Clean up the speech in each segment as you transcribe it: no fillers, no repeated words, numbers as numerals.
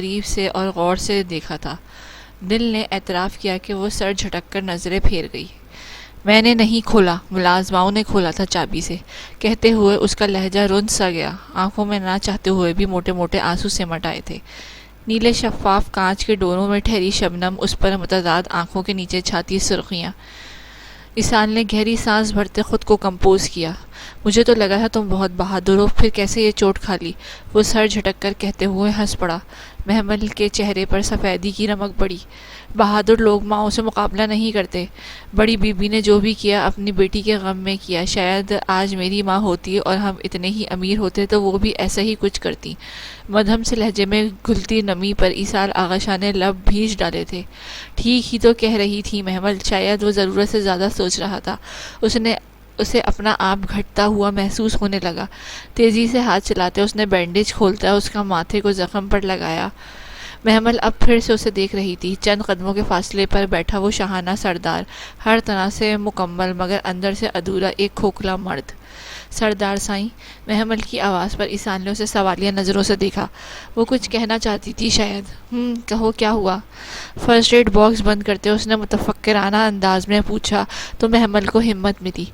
قریب سے اور غور سے دیکھا تھا۔ دل نے اعتراف کیا کہ وہ سر جھٹک کر نظریں پھیر گئی۔ میں نے نہیں کھولا، ملازماؤں نے کھولا تھا چابی سے، کہتے ہوئے اس کا لہجہ رند سا گیا۔ آنکھوں میں نہ چاہتے ہوئے بھی موٹے موٹے آنسو سمٹ آئے تھے۔ نیلے شفاف کانچ کے ڈوروں میں ٹھہری شبنم، اس پر متضاد آنکھوں کے نیچے چھاتی سرخیاں۔ اسال نے گہری سانس بھرتے خود کو کمپوز کیا۔ مجھے تو لگا تھا تم بہت بہادر ہو، پھر کیسے یہ چوٹ کھا لی؟ وہ سر جھٹک کر کہتے ہوئے ہنس پڑا۔ محمل کے چہرے پر سفیدی کی رمق بڑھی۔ بہادر لوگ ماؤں سے مقابلہ نہیں کرتے۔ بڑی بی بی نے جو بھی کیا اپنی بیٹی کے غم میں کیا۔ شاید آج میری ماں ہوتی اور ہم اتنے ہی امیر ہوتے تو وہ بھی ایسا ہی کچھ کرتی۔ مدھم سے لہجے میں گھلتی نمی پر اسال آغا شاہ نے لب بھیج ڈالے تھے۔ ٹھیک ہی تو کہہ رہی تھی محمل، شاید وہ ضرورت سے زیادہ سوچ رہا تھا۔ اسے اپنا آپ گھٹتا ہوا محسوس ہونے لگا۔ تیزی سے ہاتھ چلاتے اس نے بینڈیج کھولتا اس کا ماتھے کو زخم پر لگایا۔ محمل اب پھر سے اسے دیکھ رہی تھی۔ چند قدموں کے فاصلے پر بیٹھا وہ شاہانہ سردار، ہر طرح سے مکمل مگر اندر سے ادھورا ایک کھوکھلا مرد۔ سردار سائیں، محمل کی آواز پر اسان نے اسے سوالیہ نظروں سے دیکھا۔ وہ کچھ کہنا چاہتی تھی شاید۔ کہو کیا ہوا؟ فرسٹ ایڈ باکس بند کرتے اس نے متفکرانہ انداز میں پوچھا تو محمل کو ہمت ملی۔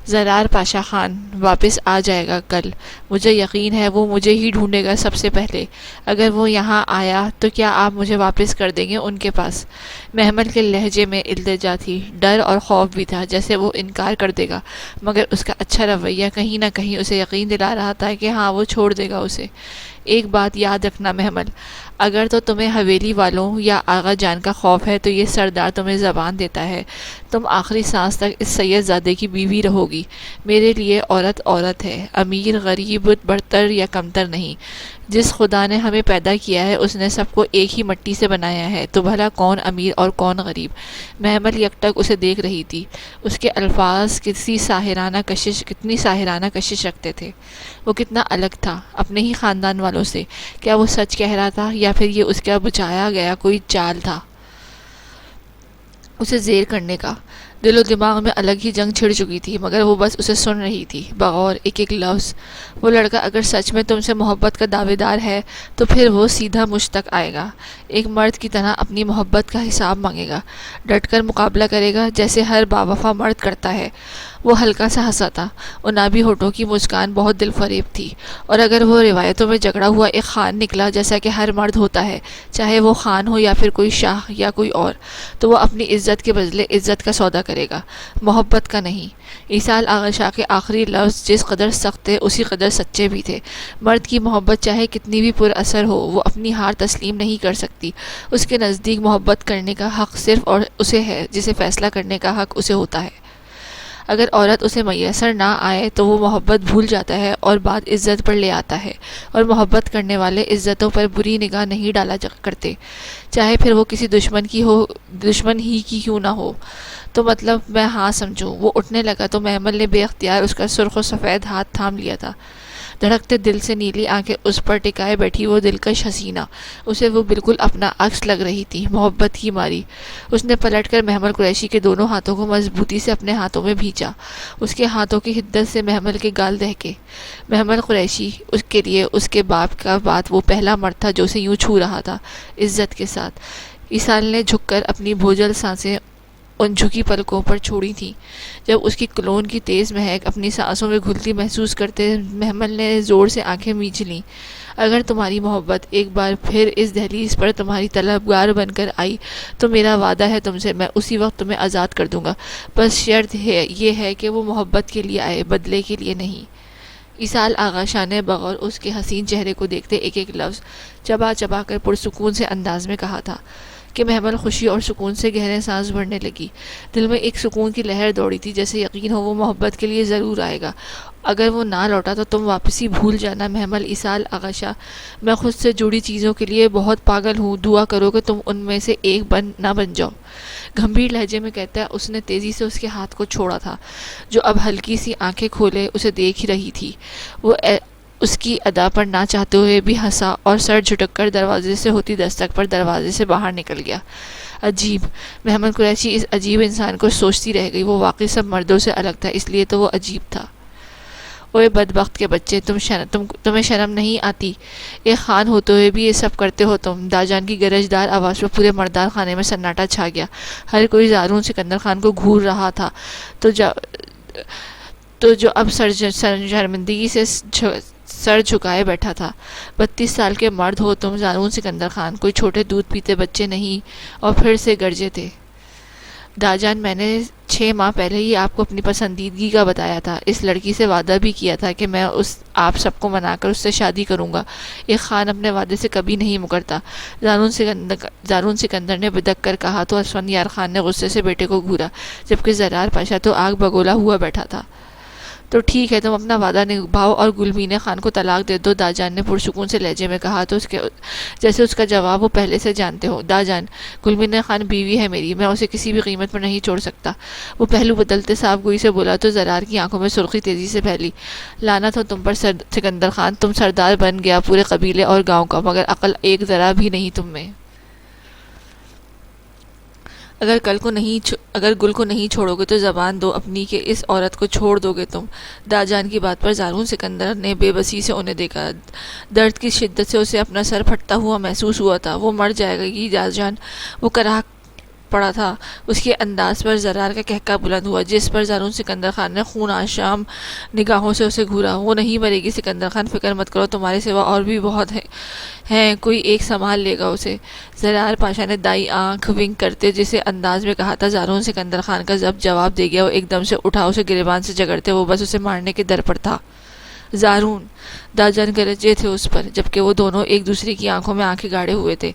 زرار پاشا خان واپس آ جائے گا کل، مجھے یقین ہے وہ مجھے ہی ڈھونڈے گا سب سے پہلے۔ اگر وہ یہاں آیا تو کیا آپ مجھے واپس کر دیں گے ان کے پاس؟ محمل کے لہجے میں التجا تھی، ڈر اور خوف بھی تھا، جیسے وہ انکار کر دے گا، مگر اس کا اچھا رویہ کہیں نہ کہیں اسے یقین دلا رہا تھا کہ ہاں وہ چھوڑ دے گا اسے۔ ایک بات یاد رکھنا محمل، اگر تو تمہیں حویلی والوں یا آغا جان کا خوف ہے تو یہ سردار تمہیں زبان دیتا ہے، تم آخری سانس تک اس سید زادے کی بیوی رہو گی۔ میرے لیے عورت عورت ہے، امیر غریب برتر یا کمتر نہیں۔ جس خدا نے ہمیں پیدا کیا ہے اس نے سب کو ایک ہی مٹی سے بنایا ہے، تو بھلا کون امیر اور کون غریب؟ محمل یکٹک اسے دیکھ رہی تھی۔ اس کے الفاظ کتنی ساحرانہ کشش رکھتے تھے۔ وہ کتنا الگ تھا اپنے ہی خاندان والوں سے۔ کیا وہ سچ کہہ رہا تھا یا پھر یہ اس کا بچھایا گیا کوئی چال تھا اسے زیر کرنے کا؟ دل و دماغ میں الگ ہی جنگ چھڑ چکی تھی، مگر وہ بس اسے سن رہی تھی بغور ایک ایک لفظ۔ وہ لڑکا اگر سچ میں تم سے محبت کا دعوے دار ہے تو پھر وہ سیدھا مجھ تک آئے گا، ایک مرد کی طرح اپنی محبت کا حساب مانگے گا، ڈٹ کر مقابلہ کرے گا جیسے ہر باوفا مرد کرتا ہے۔ وہ ہلکا سا ہنسا تھا، انابی ہونٹوں کی مسکان بہت دل فریب تھی۔ اور اگر وہ روایتوں میں جھگڑا ہوا ایک خان نکلا جیسا کہ ہر مرد ہوتا ہے، چاہے وہ خان ہو یا پھر کوئی شاہ یا کوئی اور، تو وہ اپنی عزت کے بدلے عزت کا سودا کرے گا، محبت کا نہیں۔ اسال آغا شاہ کے آخری لفظ جس قدر سخت تھے اسی قدر سچے بھی تھے۔ مرد کی محبت چاہے کتنی بھی پر اثر ہو، وہ اپنی ہار تسلیم نہیں کر سکتی۔ اس کے نزدیک محبت کرنے کا حق صرف اور اسے ہے جسے فیصلہ کرنے کا حق اسے ہوتا ہے۔ اگر عورت اسے میسر نہ آئے تو وہ محبت بھول جاتا ہے اور بات عزت پر لے آتا ہے، اور محبت کرنے والے عزتوں پر بری نگاہ نہیں ڈالا کرتے، چاہے پھر وہ کسی دشمن ہی کی کیوں نہ ہو۔ تو مطلب میں ہاں سمجھوں۔ وہ اٹھنے لگا تو محمل نے بے اختیار اس کا سرخ و سفید ہاتھ تھام لیا تھا۔ دھڑکتے دل سے نیلی آنکھیں اس پر ٹکائے بیٹھی وہ دلکش حسینہ، اسے وہ بالکل اپنا عکس لگ رہی تھی، محبت کی ماری۔ اس نے پلٹ کر محمل قریشی کے دونوں ہاتھوں کو مضبوطی سے اپنے ہاتھوں میں بھینچا۔ اس کے ہاتھوں کی حدت سے محمل کے گال دہکے۔ محمل قریشی اس کے لیے اس کے باپ کا بعد وہ پہلا مرد تھا جو اسے یوں چھو رہا تھا، عزت کے ساتھ۔ اسال نے جھک کر اپنی بوجھل سانسیں ان جھکی پلکوں پر چھوڑی تھیں۔ جب اس کی کلون کی تیز مہک اپنی سانسوں میں گھلتی محسوس کرتے محمل نے زور سے آنکھیں میچ لیں۔ اگر تمہاری محبت ایک بار پھر اس دہلیز پر تمہاری طلبگار بن کر آئی تو میرا وعدہ ہے تم سے، میں اسی وقت تمہیں آزاد کر دوں گا، بس شرط یہ ہے کہ وہ محبت کے لیے آئے، بدلے کے لیے نہیں۔ اسال آغا شاہ نے بغور اس کے حسین چہرے کو دیکھتے ایک ایک لفظ چبا چبا کر پرسکون سے انداز میں کہا تھا کہ محمل خوشی اور سکون سے گہرے سانس بھرنے لگی۔ دل میں ایک سکون کی لہر دوڑی تھی، جیسے یقین ہو وہ محبت کے لیے ضرور آئے گا۔ اگر وہ نہ لوٹا تو تم واپسی بھول جانا محمل۔ اسال آغا شاہ، میں خود سے جڑی چیزوں کے لیے بہت پاگل ہوں، دعا کرو کہ تم ان میں سے ایک نہ بن جاؤ۔ گھمبیر لہجے میں کہتا ہے اس نے تیزی سے اس کے ہاتھ کو چھوڑا تھا، جو اب ہلکی سی آنکھیں کھولے اسے دیکھ رہی تھی۔ وہ اس کی ادا پر نہ چاہتے ہوئے بھی ہنسا اور سر جھٹک کر دروازے سے ہوتی دستک پر دروازے سے باہر نکل گیا۔ عجیب، محمل قریشی اس عجیب انسان کو سوچتی رہ گئی۔ وہ واقعی سب مردوں سے الگ تھا، اس لیے تو وہ عجیب تھا۔ اوے بدبخت کے بچے، تمہیں شرم نہیں آتی؟ ایک خان ہوتے ہوئے بھی یہ سب کرتے ہو تم؟ داجان کی گرجدار آواز پر پورے مردان خانے میں سناٹا چھا گیا۔ ہر کوئی زارون سکندر خان کو گھور رہا تھا، تو جو اب شرمندگی سے سر جھکائے بیٹھا تھا۔ 32 سال کے مرد ہو تم زارون سکندر خان، کوئی چھوٹے دودھ پیتے بچے نہیں۔ اور پھر سے گرجے تھے۔ داجان، میں نے 6 ماہ پہلے ہی آپ کو اپنی پسندیدگی کا بتایا تھا، اس لڑکی سے وعدہ بھی کیا تھا کہ میں آپ سب کو منا کر اس سے شادی کروں گا۔ ایک خان اپنے وعدے سے کبھی نہیں مکرتا، زارون سکندر نے بدک کر کہا تو اسفندیار خان نے غصے سے بیٹے کو گھورا، جبکہ زرار پاشا تو آگ بگولا ہوا بیٹھا تھا۔ تو ٹھیک ہے، تم اپنا وعدہ نبھاؤ اور گلمین خان کو طلاق دے دو، داجان نے پرسکون سے لہجے میں کہا، تو جیسے اس کا جواب وہ پہلے سے جانتے ہو۔ داجان، گلمین خان بیوی ہے میری، میں اسے کسی بھی قیمت پر نہیں چھوڑ سکتا۔ وہ پہلو بدلتے صاف گوئی سے بولا تو زرار کی آنکھوں میں سرخی تیزی سے پھیلی۔ لعنت ہو تم پر سکندر خان، تم سردار بن گیا پورے قبیلے اور گاؤں کا، مگر عقل ایک ذرا بھی نہیں تم میں۔ اگر گل کو نہیں چھوڑو گے تو زبان دو اپنی کہ اس عورت کو چھوڑ دو گے تم۔ داجان کی بات پر زارون سکندر نے بے بسی سے انہیں دیکھا۔ درد کی شدت سے اسے اپنا سر پھٹتا ہوا محسوس ہوا تھا۔ وہ مر جائے گی داجان، وہ کراہ پڑا تھا۔ اس کے انداز پر زرار کا کہکہ بلند ہوا، جس پر زارون سکندر خان نے خون آشام نگاہوں سے اسے گھورا۔ وہ نہیں مرے گی سکندر خان، فکر مت کرو، تمہارے سوا اور بھی بہت ہیں، کوئی ایک سنبھال لے گا اسے۔ زرار پاشا نے دائیں آنکھ ونک کرتے جسے انداز میں کہا تھا زارون سکندر خان کا جواب دے گیا۔ وہ ایک دم سے اٹھا، اسے گریبان سے جگڑتے وہ بس اسے مارنے کے در پر تھا۔ زارون! داجان گرجے تھے اس پر، جبکہ وہ دونوں ایک دوسرے کی آنکھوں میں آنکھیں گاڑے ہوئے تھے۔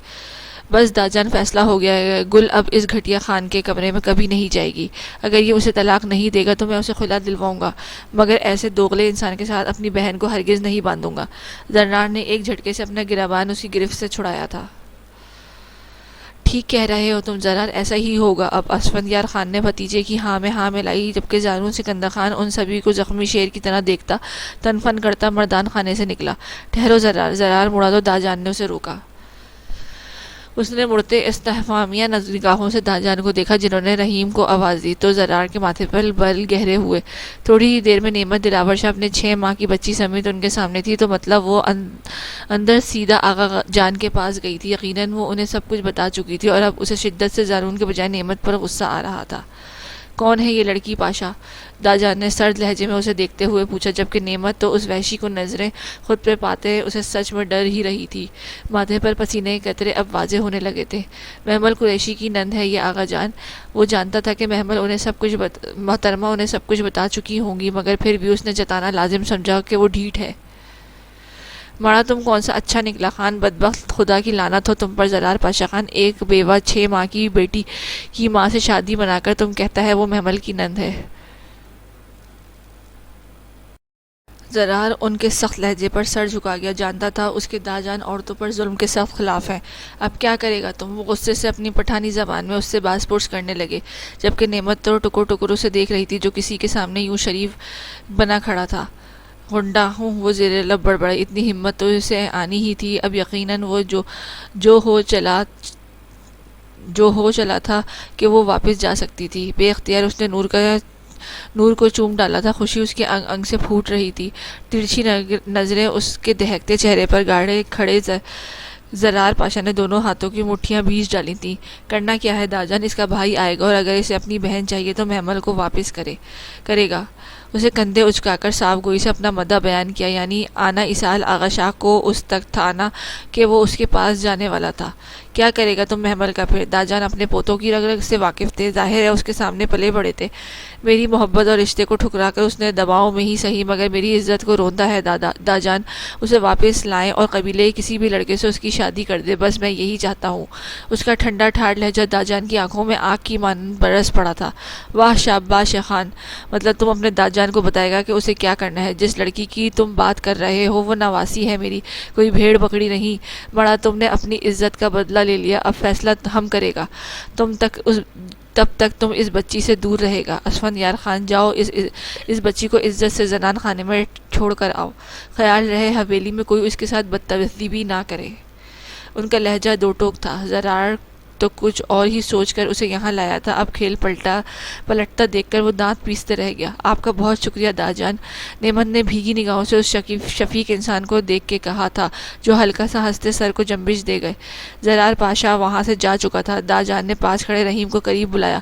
بس داجان، فیصلہ ہو گیا ہے، گل اب اس گھٹیا خان کے کمرے میں کبھی نہیں جائے گی۔ اگر یہ اسے طلاق نہیں دے گا تو میں اسے خلا دلواؤں گا، مگر ایسے دوغلے انسان کے ساتھ اپنی بہن کو ہرگز نہیں باندھوں گا۔ زرار نے ایک جھٹکے سے اپنا گریبان اس کی گرفت سے چھڑایا تھا۔ ٹھیک کہہ رہے ہو تم زرار، ایسا ہی ہوگا اب۔ اسفندیار خان نے بھتیجے کی ہاں میں ہاں ملائی، جبکہ زارون سکندر خان ان سبھی کو زخمی شیر کی طرح دیکھتا تن فن کرتا مردان خانے سے نکلا۔ ٹھہرو زرار مڑا تو داجان نے اسے روکا۔ اس نے مڑتے استفہامیہ نگاہوں سے داجان کو دیکھا، جنہوں نے رحیم کو آواز دی تو زرار کے ماتھے پر بل گہرے ہوئے۔ تھوڑی ہی دیر میں نعمت دلاور شاہ اپنے 6 ماہ کی بچی سمیت ان کے سامنے تھی، تو مطلب وہ اندر سیدھا آغا جان کے پاس گئی تھی۔ یقیناً وہ انہیں سب کچھ بتا چکی تھی، اور اب اسے شدت سے زارون کے بجائے نعمت پر غصہ آ رہا تھا۔ کون ہے یہ لڑکی پاشا؟ داجان نے سرد لہجے میں اسے دیکھتے ہوئے پوچھا، جبکہ نعمت تو اس وحشی کو نظریں خود پہ پاتے اسے سچ میں ڈر ہی رہی تھی۔ ماتھے پر پسینے کے قطرے اب واضح ہونے لگے تھے۔ محمل قریشی کی نند ہے یہ آغا جان۔ وہ جانتا تھا کہ محترمہ انہیں سب کچھ بتا چکی ہوں گی، مگر پھر بھی اس نے جتانا لازم سمجھا کہ وہ ڈھیٹ ہے۔ مڑا تم کون سا اچھا نکلا خان، بدبخت، خدا کی لعنت ہو تم پر زرار پاشا خان۔ ایک بیوہ 6 ماہ کی بیٹی کی ماں سے شادی بنا کر تم کہتا ہے وہ محمل کی نند ہے۔ زرار ان کے سخت لہجے پر سر جھکا گیا، جانتا تھا اس کے داجان عورتوں پر ظلم کے سخت خلاف ہیں۔ اب کیا کرے گا تم؟ وہ غصے سے اپنی پٹھانی زبان میں اس سے باز پرس کرنے لگے، جبکہ نعمت تو ٹکر اسے دیکھ رہی تھی، جو کسی کے سامنے یوں شریف بنا کھڑا تھا۔ غنڈہ ہوں، وہ زیر لب بڑبڑے، اتنی ہمت تو اسے آنی ہی تھی۔ اب یقیناً وہ جو ہو چلا تھا کہ وہ واپس جا سکتی تھی۔ بے اختیار اس نے نور کو چوم ڈالا تھا، خوشی اس کے انگ انگ سے پھوٹ رہی تھی۔ ترچھی نظریں اس کے دہکتے چہرے پر گاڑے کھڑے زرار پاشا نے دونوں ہاتھوں کی مٹھیاں بیچ ڈالی تھیں۔ کرنا کیا ہے داجان؟ اس کا بھائی آئے گا، اور اگر اسے اپنی بہن چاہیے تو محمل کو واپس کرے گا۔ اسے کندھے اچکا کر صاف گوئی سے اپنا مدعا بیان کیا، یعنی آنا اسال آغا شاہ کو اس تک تھا نا کہ وہ اس کے پاس جانے والا تھا۔ کیا کرے گا تم محمل کا پھر؟ داجان اپنے پوتوں کی رگ رگ سے واقف تھے، ظاہر ہے اس کے سامنے پلے بڑے تھے۔ میری محبت اور رشتے کو ٹھکرا کر اس نے دباؤں میں ہی صحیح مگر میری عزت کو روندا ہے داجان، اسے واپس لائیں اور قبیلے کسی بھی لڑکے سے اس کی شادی کر دے، بس میں یہی چاہتا ہوں۔ اس کا ٹھنڈا ٹھاڑ لہجہ داجان کی آنکھوں میں آگ کی مانند برس پڑا تھا۔ واہ شاباش خان، مطلب تم اپنے داجان کو بتائے گا کہ اسے کیا کرنا ہے؟ جس لڑکی کی تم بات کر رہے ہو وہ نواسی ہے میری، کوئی بھیڑ بکری نہیں۔ بڑا تم نے اپنی عزت کا بدلہ لے لیا، اب فیصلہ ہم کرے گا، تب تک تم اس بچی سے دور رہے گا۔ اسفندیار خان، جاؤ اس بچی کو عزت سے زنان خانے میں چھوڑ کر آؤ، خیال رہے حویلی میں کوئی اس کے ساتھ بدتمیزی بھی نہ کرے۔ ان کا لہجہ دو ٹوک تھا۔ زرار تو کچھ اور ہی سوچ کر اسے یہاں لایا تھا، اب کھیل پلٹتا دیکھ کر وہ دانت پیستے رہ گیا۔ آپ کا بہت شکریہ داجان، نعمت نے بھیگی نگاہوں سے اس شفیق انسان کو دیکھ کے کہا تھا، جو ہلکا سا ہنستے سر کو جنبش دے گئے۔ زرار پاشا وہاں سے جا چکا تھا۔ داجان نے پاس کھڑے رحیم کو قریب بلایا۔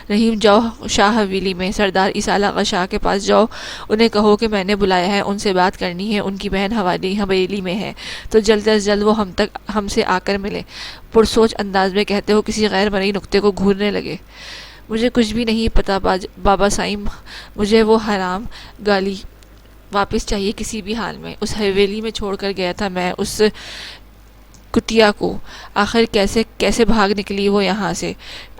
رحیم، جاؤ شاہ حویلی میں، سردار عیسیٰ آغا شاہ کے پاس جاؤ، انہیں کہو کہ میں نے بلایا ہے، ان سے بات کرنی ہے، ان کی بہن حویلی میں ہے تو جلد از جلد وہ ہم سے آ کر ملے، پرسوچ انداز میں کہتے ہو کسی غیر مرئی نقطے کو گھورنے لگے۔ مجھے کچھ بھی نہیں پتا بابا سائیں، مجھے وہ حرام گالی واپس چاہیے کسی بھی حال میں۔ اس حویلی میں چھوڑ کر گیا تھا میں اس کٹیا کو، آخر کیسے بھاگ نکلی وہ یہاں سے؟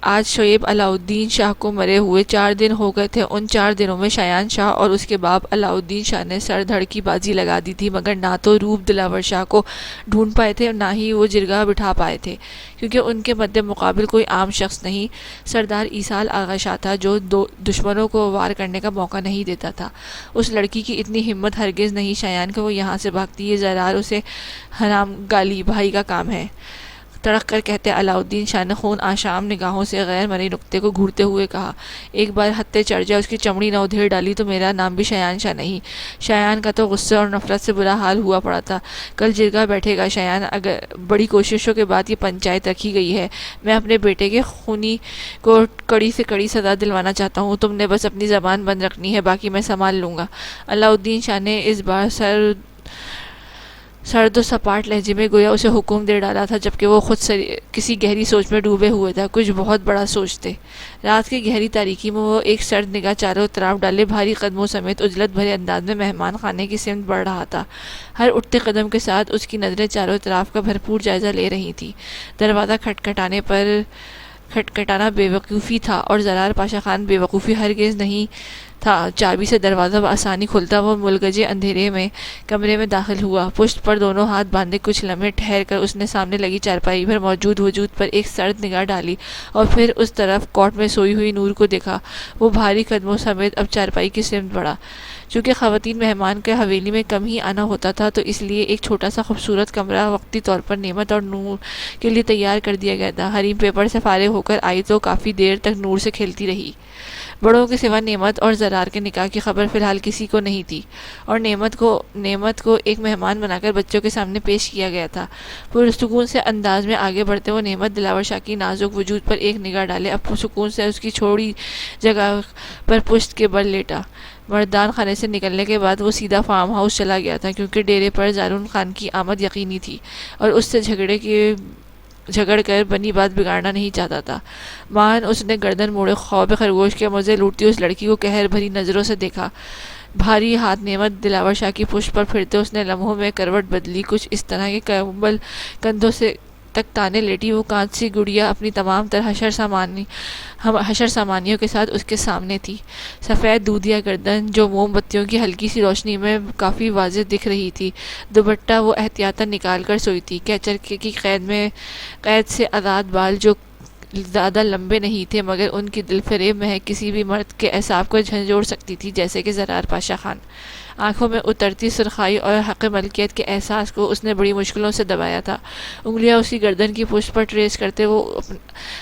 آج شعیب علاؤالدین شاہ کو مرے ہوئے 4 دن ہو گئے تھے۔ ان 4 دنوں میں شایان شاہ اور اس کے باپ علاؤالدین شاہ نے سر دھڑ کی بازی لگا دی تھی، مگر نہ تو روپ دلاور شاہ کو ڈھونڈ پائے تھے اور نہ ہی وہ جرگہ بٹھا پائے تھے، کیونکہ ان کے مد مقابل کوئی عام شخص نہیں، سردار عیسیٰ آغا شاہ تھا، جو دشمنوں کو وار کرنے کا موقع نہیں دیتا تھا۔ اس لڑکی کی اتنی ہمت ہرگز نہیں شایان کہ وہ یہاں سے بھاگتی، یہ زرار اسے حرام گالی بھائی کا کام ہے، تڑک کر کہتے علاؤالدین شاہ نے خون آشام نگاہوں سے غیر مرئی نقطے کو گھورتے ہوئے کہا۔ ایک بار ہتھے چڑھ جائے، اس کی چمڑی نہ ادھیڑ ڈالی تو میرا نام بھی شایان شاہ نہیں۔ شایان کا تو غصے اور نفرت سے برا حال ہوا پڑا تھا۔ کل جرگہ بیٹھے گا شایان، اگر بڑی کوششوں کے بعد یہ پنچایت رکھی گئی ہے، میں اپنے بیٹے کے خونی کو کڑی سے کڑی سزا دلوانا چاہتا ہوں، تم نے بس اپنی زبان بند رکھنی ہے، باقی میں سنبھال لوں گا۔ علاؤالدین شاہ نے اس بار سرد و سپاٹ لہجے میں گویا اسے حکم دے ڈالا تھا، جبکہ وہ خود کسی گہری سوچ میں ڈوبے ہوئے تھا، کچھ بہت بڑا سوچتے۔ رات کی گہری تاریکی میں وہ ایک سرد نگاہ چاروں طرف ڈالے بھاری قدموں سمیت اجلت بھرے انداز میں مہمان خانے کی سمت بڑھ رہا تھا۔ ہر اٹھتے قدم کے ساتھ اس کی نظریں چاروں طرف کا بھرپور جائزہ لے رہی تھیں۔ دروازہ کھٹکھٹانا بے وقوفی تھا، اور زرار پاشا خان بے وقوفی ہرگز نہیں تھا۔ چابی سے دروازہ بآسانی کھلتا، وہ ملگجے اندھیرے میں کمرے میں داخل ہوا۔ پشت پر دونوں ہاتھ باندھے کچھ لمحے ٹھہر کر اس نے سامنے لگی چارپائی پر موجود وجود پر ایک سرد نگاہ ڈالی اور پھر اس طرف کوٹ میں سوئی ہوئی نور کو دیکھا۔ وہ بھاری قدموں سمیت اب چارپائی کی سمت بڑھا۔ چونکہ خواتین مہمان کے حویلی میں کم ہی آنا ہوتا تھا، تو اس لیے ایک چھوٹا سا خوبصورت کمرہ وقتی طور پر نعمت اور نور کے لیے تیار کر دیا گیا تھا۔ حریم پیپر سے فارغ ہو کر آئی تو کافی دیر تک نور سے کھیلتی رہی۔ بڑوں کے سوا نعمت اور زرار کے نکاح کی خبر فی الحال کسی کو نہیں تھی، اور نعمت کو ایک مہمان بنا کر بچوں کے سامنے پیش کیا گیا تھا۔ پرسکون سے انداز میں آگے بڑھتے وہ نعمت دلاور شاہ کی نازک وجود پر ایک نگاہ ڈالے، اب سکون سے اس کی چھوڑی جگہ پر پشت کے بل لیٹا۔ مردان خانے سے نکلنے کے بعد وہ سیدھا فارم ہاؤس چلا گیا تھا، کیونکہ ڈیرے پر زارون خان کی آمد یقینی تھی اور اس سے جھگڑ کر بنی بات بگاڑنا نہیں چاہتا تھا۔ مان اس نے گردن موڑے خواب خرگوش کے مزے لوٹتی اس لڑکی کو قہر بھری نظروں سے دیکھا۔ بھاری ہاتھ نعمت دلاور شاہ کی پشت پر پھرتے اس نے لمحوں میں کروٹ بدلی، کچھ اس طرح کے کمبل کندھوں سے تک تانے لیٹی وہ کانچ سی گڑیا اپنی تمام تر حشر سامانیوں کے ساتھ اس کے سامنے تھی۔ سفید دودھیا گردن جو موم بتیوں کی ہلکی سی روشنی میں کافی واضح دکھ رہی تھی، دوپٹہ وہ احتیاطاً نکال کر سوئی تھی۔ کیچر کی قید سے آزاد بال جو زیادہ لمبے نہیں تھے، مگر ان کی دل فریب مہک کسی بھی مرد کے اعصاب کو جھنجھوڑ سکتی تھی، جیسے کہ زرار پاشا خان۔ آنکھوں میں اترتی سرخائی اور حق ملکیت کے احساس کو اس نے بڑی مشکلوں سے دبایا تھا۔ انگلیاں اس کی گردن کی پشت پر ٹریس کرتے وہ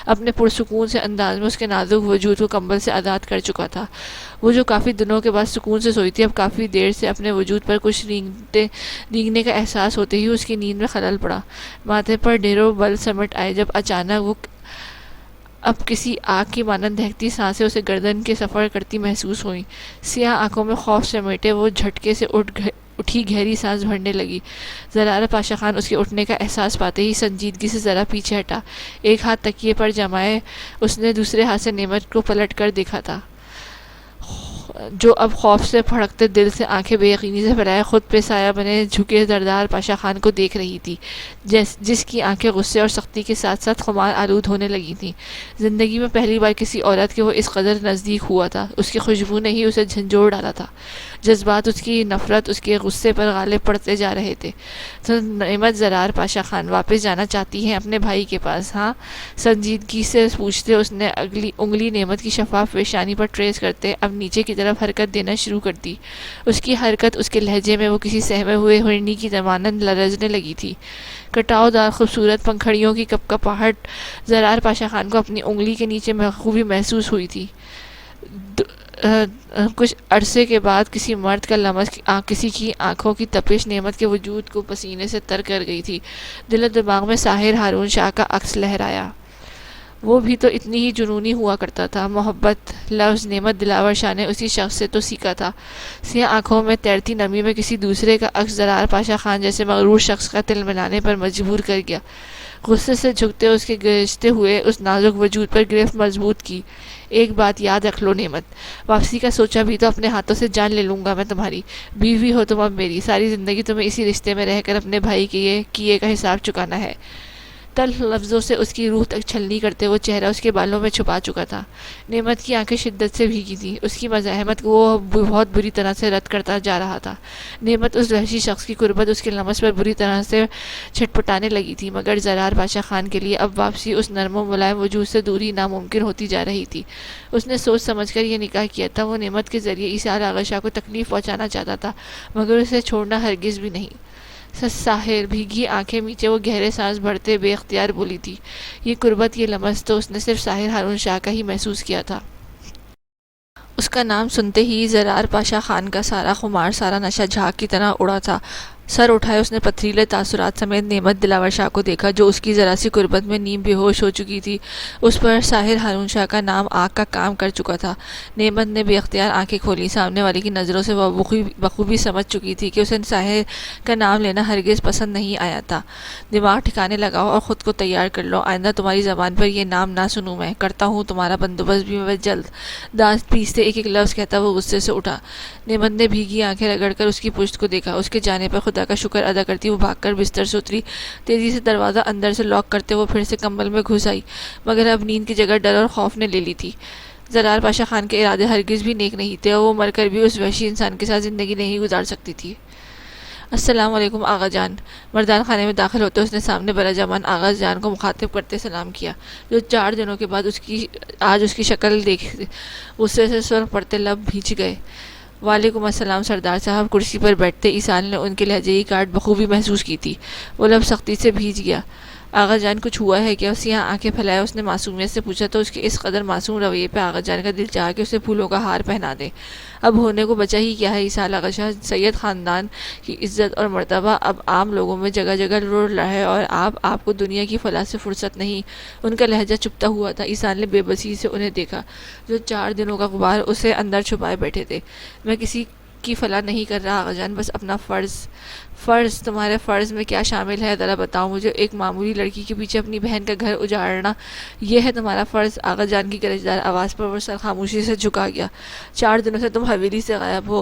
اپنے پرسکون سے انداز میں اس کے نازک وجود کو کمبل سے آزاد کر چکا تھا۔ وہ جو کافی دنوں کے بعد سکون سے سوئی تھی، اب کافی دیر سے اپنے وجود پر کچھ رینگنے کا احساس ہوتے ہی اس کی نیند میں خلل پڑا۔ ماتھے پر ڈھیروں بل سمٹ آئے، جب اچانک وہ اب کسی آگ کی مانند دہکتی سانسیں اسے گردن کے سفر کرتی محسوس ہوئیں۔ سیاہ آنکھوں میں خوف سمیٹے وہ جھٹکے سے اٹھی گہری سانس بھرنے لگی۔ زرار پاشا خان اس کے اٹھنے کا احساس پاتے ہی سنجیدگی سے ذرا پیچھے ہٹا۔ ایک ہاتھ تکیے پر جمائے اس نے دوسرے ہاتھ سے نعمت کو پلٹ کر دیکھا تھا، جو اب خوف سے پھڑکتے دل سے آنکھیں بے یقینی سے پھیلائے خود پہ سایہ بنے جھکے زردار پاشا خان کو دیکھ رہی تھی، جس کی آنکھیں غصے اور سختی کے ساتھ ساتھ خمار آلود ہونے لگی تھیں۔ زندگی میں پہلی بار کسی عورت کے وہ اس قدر نزدیک ہوا تھا۔ اس کی خوشبو نے ہی اسے جھنجھوڑ ڈالا تھا۔ جذبات، اس کی نفرت اس کے غصے پر غالب پڑتے جا رہے تھے۔ تو نعمت زرار پاشا خان واپس جانا چاہتی ہیں اپنے بھائی کے پاس؟ ہاں، سنجیدگی سے پوچھتے اس نے انگلی نعمت کی شفاف پیشانی پر ٹریس کرتے اب نیچے کی طرف طرف حرکت دینا شروع کر دی۔ اس کی حرکت، اس کے لہجے میں وہ کسی سہمے ہوئے ہرنی کی مانند لرزنے لگی تھی۔ کٹاؤ دار خوبصورت پنکھڑیوں کی کپکپاہٹ زرار پاشا خان کو اپنی انگلی کے نیچے بخوبی محسوس ہوئی تھی۔ کچھ عرصے کے بعد کسی مرد کا لمس، کسی کی آنکھوں کی تپش نعمت کے وجود کو پسینے سے تر کر گئی تھی۔ دل و دماغ میں ساحر ہارون شاہ کا عکس لہرایا۔ وہ بھی تو اتنی ہی جنونی ہوا کرتا تھا۔ محبت لفظ نعمت دلاور شاہ نے اسی شخص سے تو سیکھا تھا۔ سیاہ آنکھوں میں تیرتی نمی میں کسی دوسرے کا عکس زرار پاشا خان جیسے مغرور شخص کا تل ملانے پر مجبور کر گیا۔ غصے سے جھکتے اس کے گرجتے ہوئے اس نازک وجود پر گرفت مضبوط کی۔ ایک بات یاد رکھ لو نعمت، واپسی کا سوچا بھی تو اپنے ہاتھوں سے جان لے لوں گا میں تمہاری۔ بیوی ہو تم اب میری، ساری زندگی تمہیں اسی رشتے میں رہ کر اپنے بھائی کے کیے کا حساب چکانا ہے۔ تلخ لفظوں سے اس کی روح تک چھلنی کرتے وہ چہرہ اس کے بالوں میں چھپا چکا تھا۔ نعمت کی آنکھیں شدت سے بھیگی تھیں۔ اس کی مزاحمت کو وہ بہت بری طرح سے رد کرتا جا رہا تھا۔ نعمت اس وحشی شخص کی قربت اس کے لمس پر بری طرح سے چھٹپٹانے لگی تھی، مگر زرار پاشا خان کے لیے اب واپسی اس نرم و ملائم وجود سے دوری ناممکن ہوتی جا رہی تھی۔ اس نے سوچ سمجھ کر یہ نکاح کیا تھا۔ وہ نعمت کے ذریعے ایصال آغا شاہ کو تکلیف پہنچانا چاہتا تھا، مگر اسے چھوڑنا ہرگز بھی نہیں۔ ساحر بھیگی آنکھیں میچے وہ گہرے سانس بھرتے بے اختیار بولی تھی، یہ قربت، یہ لمس تو اس نے صرف ساحر ہارون شاہ کا ہی محسوس کیا تھا۔ اس کا نام سنتے ہی زرار پاشا خان کا سارا خمار، سارا نشہ جھاگ کی طرح اڑا تھا۔ سر اٹھائے اس نے پتھریلے تاثرات سمیت نعمت دلاور شاہ کو دیکھا، جو اس کی ذرا سی قربت میں نیم بے ہوش ہو چکی تھی۔ اس پر ساحر ہارون شاہ کا نام آگ کا کام کر چکا تھا۔ نعمت نے بے اختیار آنکھیں کھولی۔ سامنے والے کی نظروں سے وہ بخوبی سمجھ چکی تھی کہ اسے ساحر کا نام لینا ہرگز پسند نہیں آیا تھا۔ دماغ ٹھکانے لگاؤ اور خود کو تیار کر لو، آئندہ تمہاری زبان پر یہ نام نہ سنوں میں۔ کرتا ہوں تمہارا بندوبست بھی میں جلد۔ دانت پیستے ایک ایک لفظ کہتا وہ غصے سے اٹھا۔ نعمت نے بھیگی آنکھیں رگڑ کر اس کی پشت کو دیکھا۔ اس کے جانے پر خدا کا شکر ادا کرتی وہ بھاگ کر بستر سے اتری۔ تیزی سے دروازہ اندر سے لاک کرتے وہ پھر سے کمبل میں گھس آئی، مگر اب نیند کی جگہ ڈر اور خوف نے لے لی تھی۔ زرار پاشا خان کے ارادے ہرگز بھی نیک نہیں تھے اور وہ مر کر بھی اس وحشی انسان کے ساتھ زندگی نہیں گزار سکتی تھی۔ السلام علیکم آغا جان۔ مردان خانے میں داخل ہوتے اس نے سامنے براجمان آغا جان کو مخاطب کرتے سلام کیا، جو 4 دنوں کے بعد آج اس کی شکل دیکھ غصے سے سرخ پڑتے لب بھیج گئے۔ وعلیکم السلام سردار صاحب۔ کرسی پر بیٹھتے ایصال نے ان کے لہجے کی کاٹ بخوبی محسوس کی تھی۔ وہ لب سختی سے بھیج گیا۔ آغا جان کچھ ہوا ہے کیا؟ سیاہ آنکھیں پھیلائے اس نے معصومیت سے پوچھا تو اس کے اس قدر معصوم رویے پہ آغا جان کا دل چاہا کہ اسے پھولوں کا ہار پہنا دے۔ اب ہونے کو بچا ہی کیا ہے ایصال آغا شاہ؟ سید خاندان کی عزت اور مرتبہ اب عام لوگوں میں جگہ جگہ رڑ رہا ہے اور آپ کو دنیا کی فلاح سے فرصت نہیں۔ ان کا لہجہ چپتا ہوا تھا۔ ایصال نے بے بسی سے انہیں دیکھا، جو 4 دنوں کا غبار اسے اندر چھپائے بیٹھے تھے۔ میں کسی کی فلاح نہیں کر رہا آغا جان، بس اپنا فرض تمہارے فرض میں کیا شامل ہے ذرا بتاؤ مجھے۔ ایک معمولی لڑکی کے پیچھے اپنی بہن کا گھر اجاڑنا، یہ ہے تمہارا فرض؟ آغا جان کی گرجدار آواز پر وہ سر خاموشی سے جھکا گیا۔ 4 دنوں سے تم حویلی سے غائب ہو،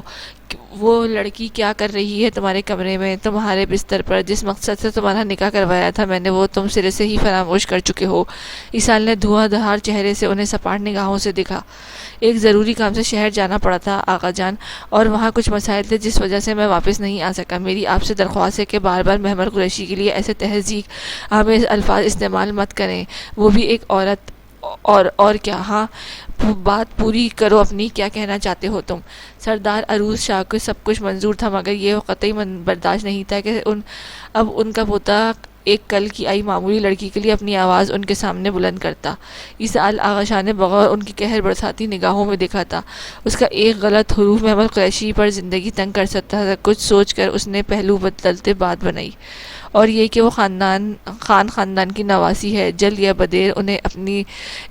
وہ لڑکی کیا کر رہی ہے تمہارے کمرے میں، تمہارے بستر پر؟ جس مقصد سے تمہارا نکاح کروایا تھا میں نے، وہ تم سرے سے ہی فراموش کر چکے ہو۔ ایصال نے دھواں دھار چہرے سے انہیں سپاٹ نگاہوں سے دیکھا۔ ایک ضروری کام سے شہر جانا پڑا تھا آغا جان، اور وہاں کچھ مسائل تھے جس وجہ سے میں واپس نہیں آ سکا۔ میری آپ سے درخواست ہے کہ بار بار محمد قریشی کے لیے ایسے تہذیب آمیز الفاظ استعمال مت کریں، وہ بھی ایک عورت۔ اور کیا؟ ہاں بات پوری کرو اپنی، کیا کہنا چاہتے ہو تم؟ سردار عروس شاہ کو سب کچھ منظور تھا، مگر یہ قطعی برداشت نہیں تھا کہ اب ان کا پوتا ایک کل کی آئی معمولی لڑکی کے لیے اپنی آواز ان کے سامنے بلند کرتا۔ ایصال آغا شاہ نے بغور ان کی قہر برساتی نگاہوں میں دیکھا تھا۔ اس کا ایک غلط حروف محمد قریشی پر زندگی تنگ کر سکتا تھا۔ کچھ سوچ کر اس نے پہلو بدلتے بات بنائی، اور یہ کہ وہ خاندان کی نواسی ہے، جلد یا بدیر انہیں اپنی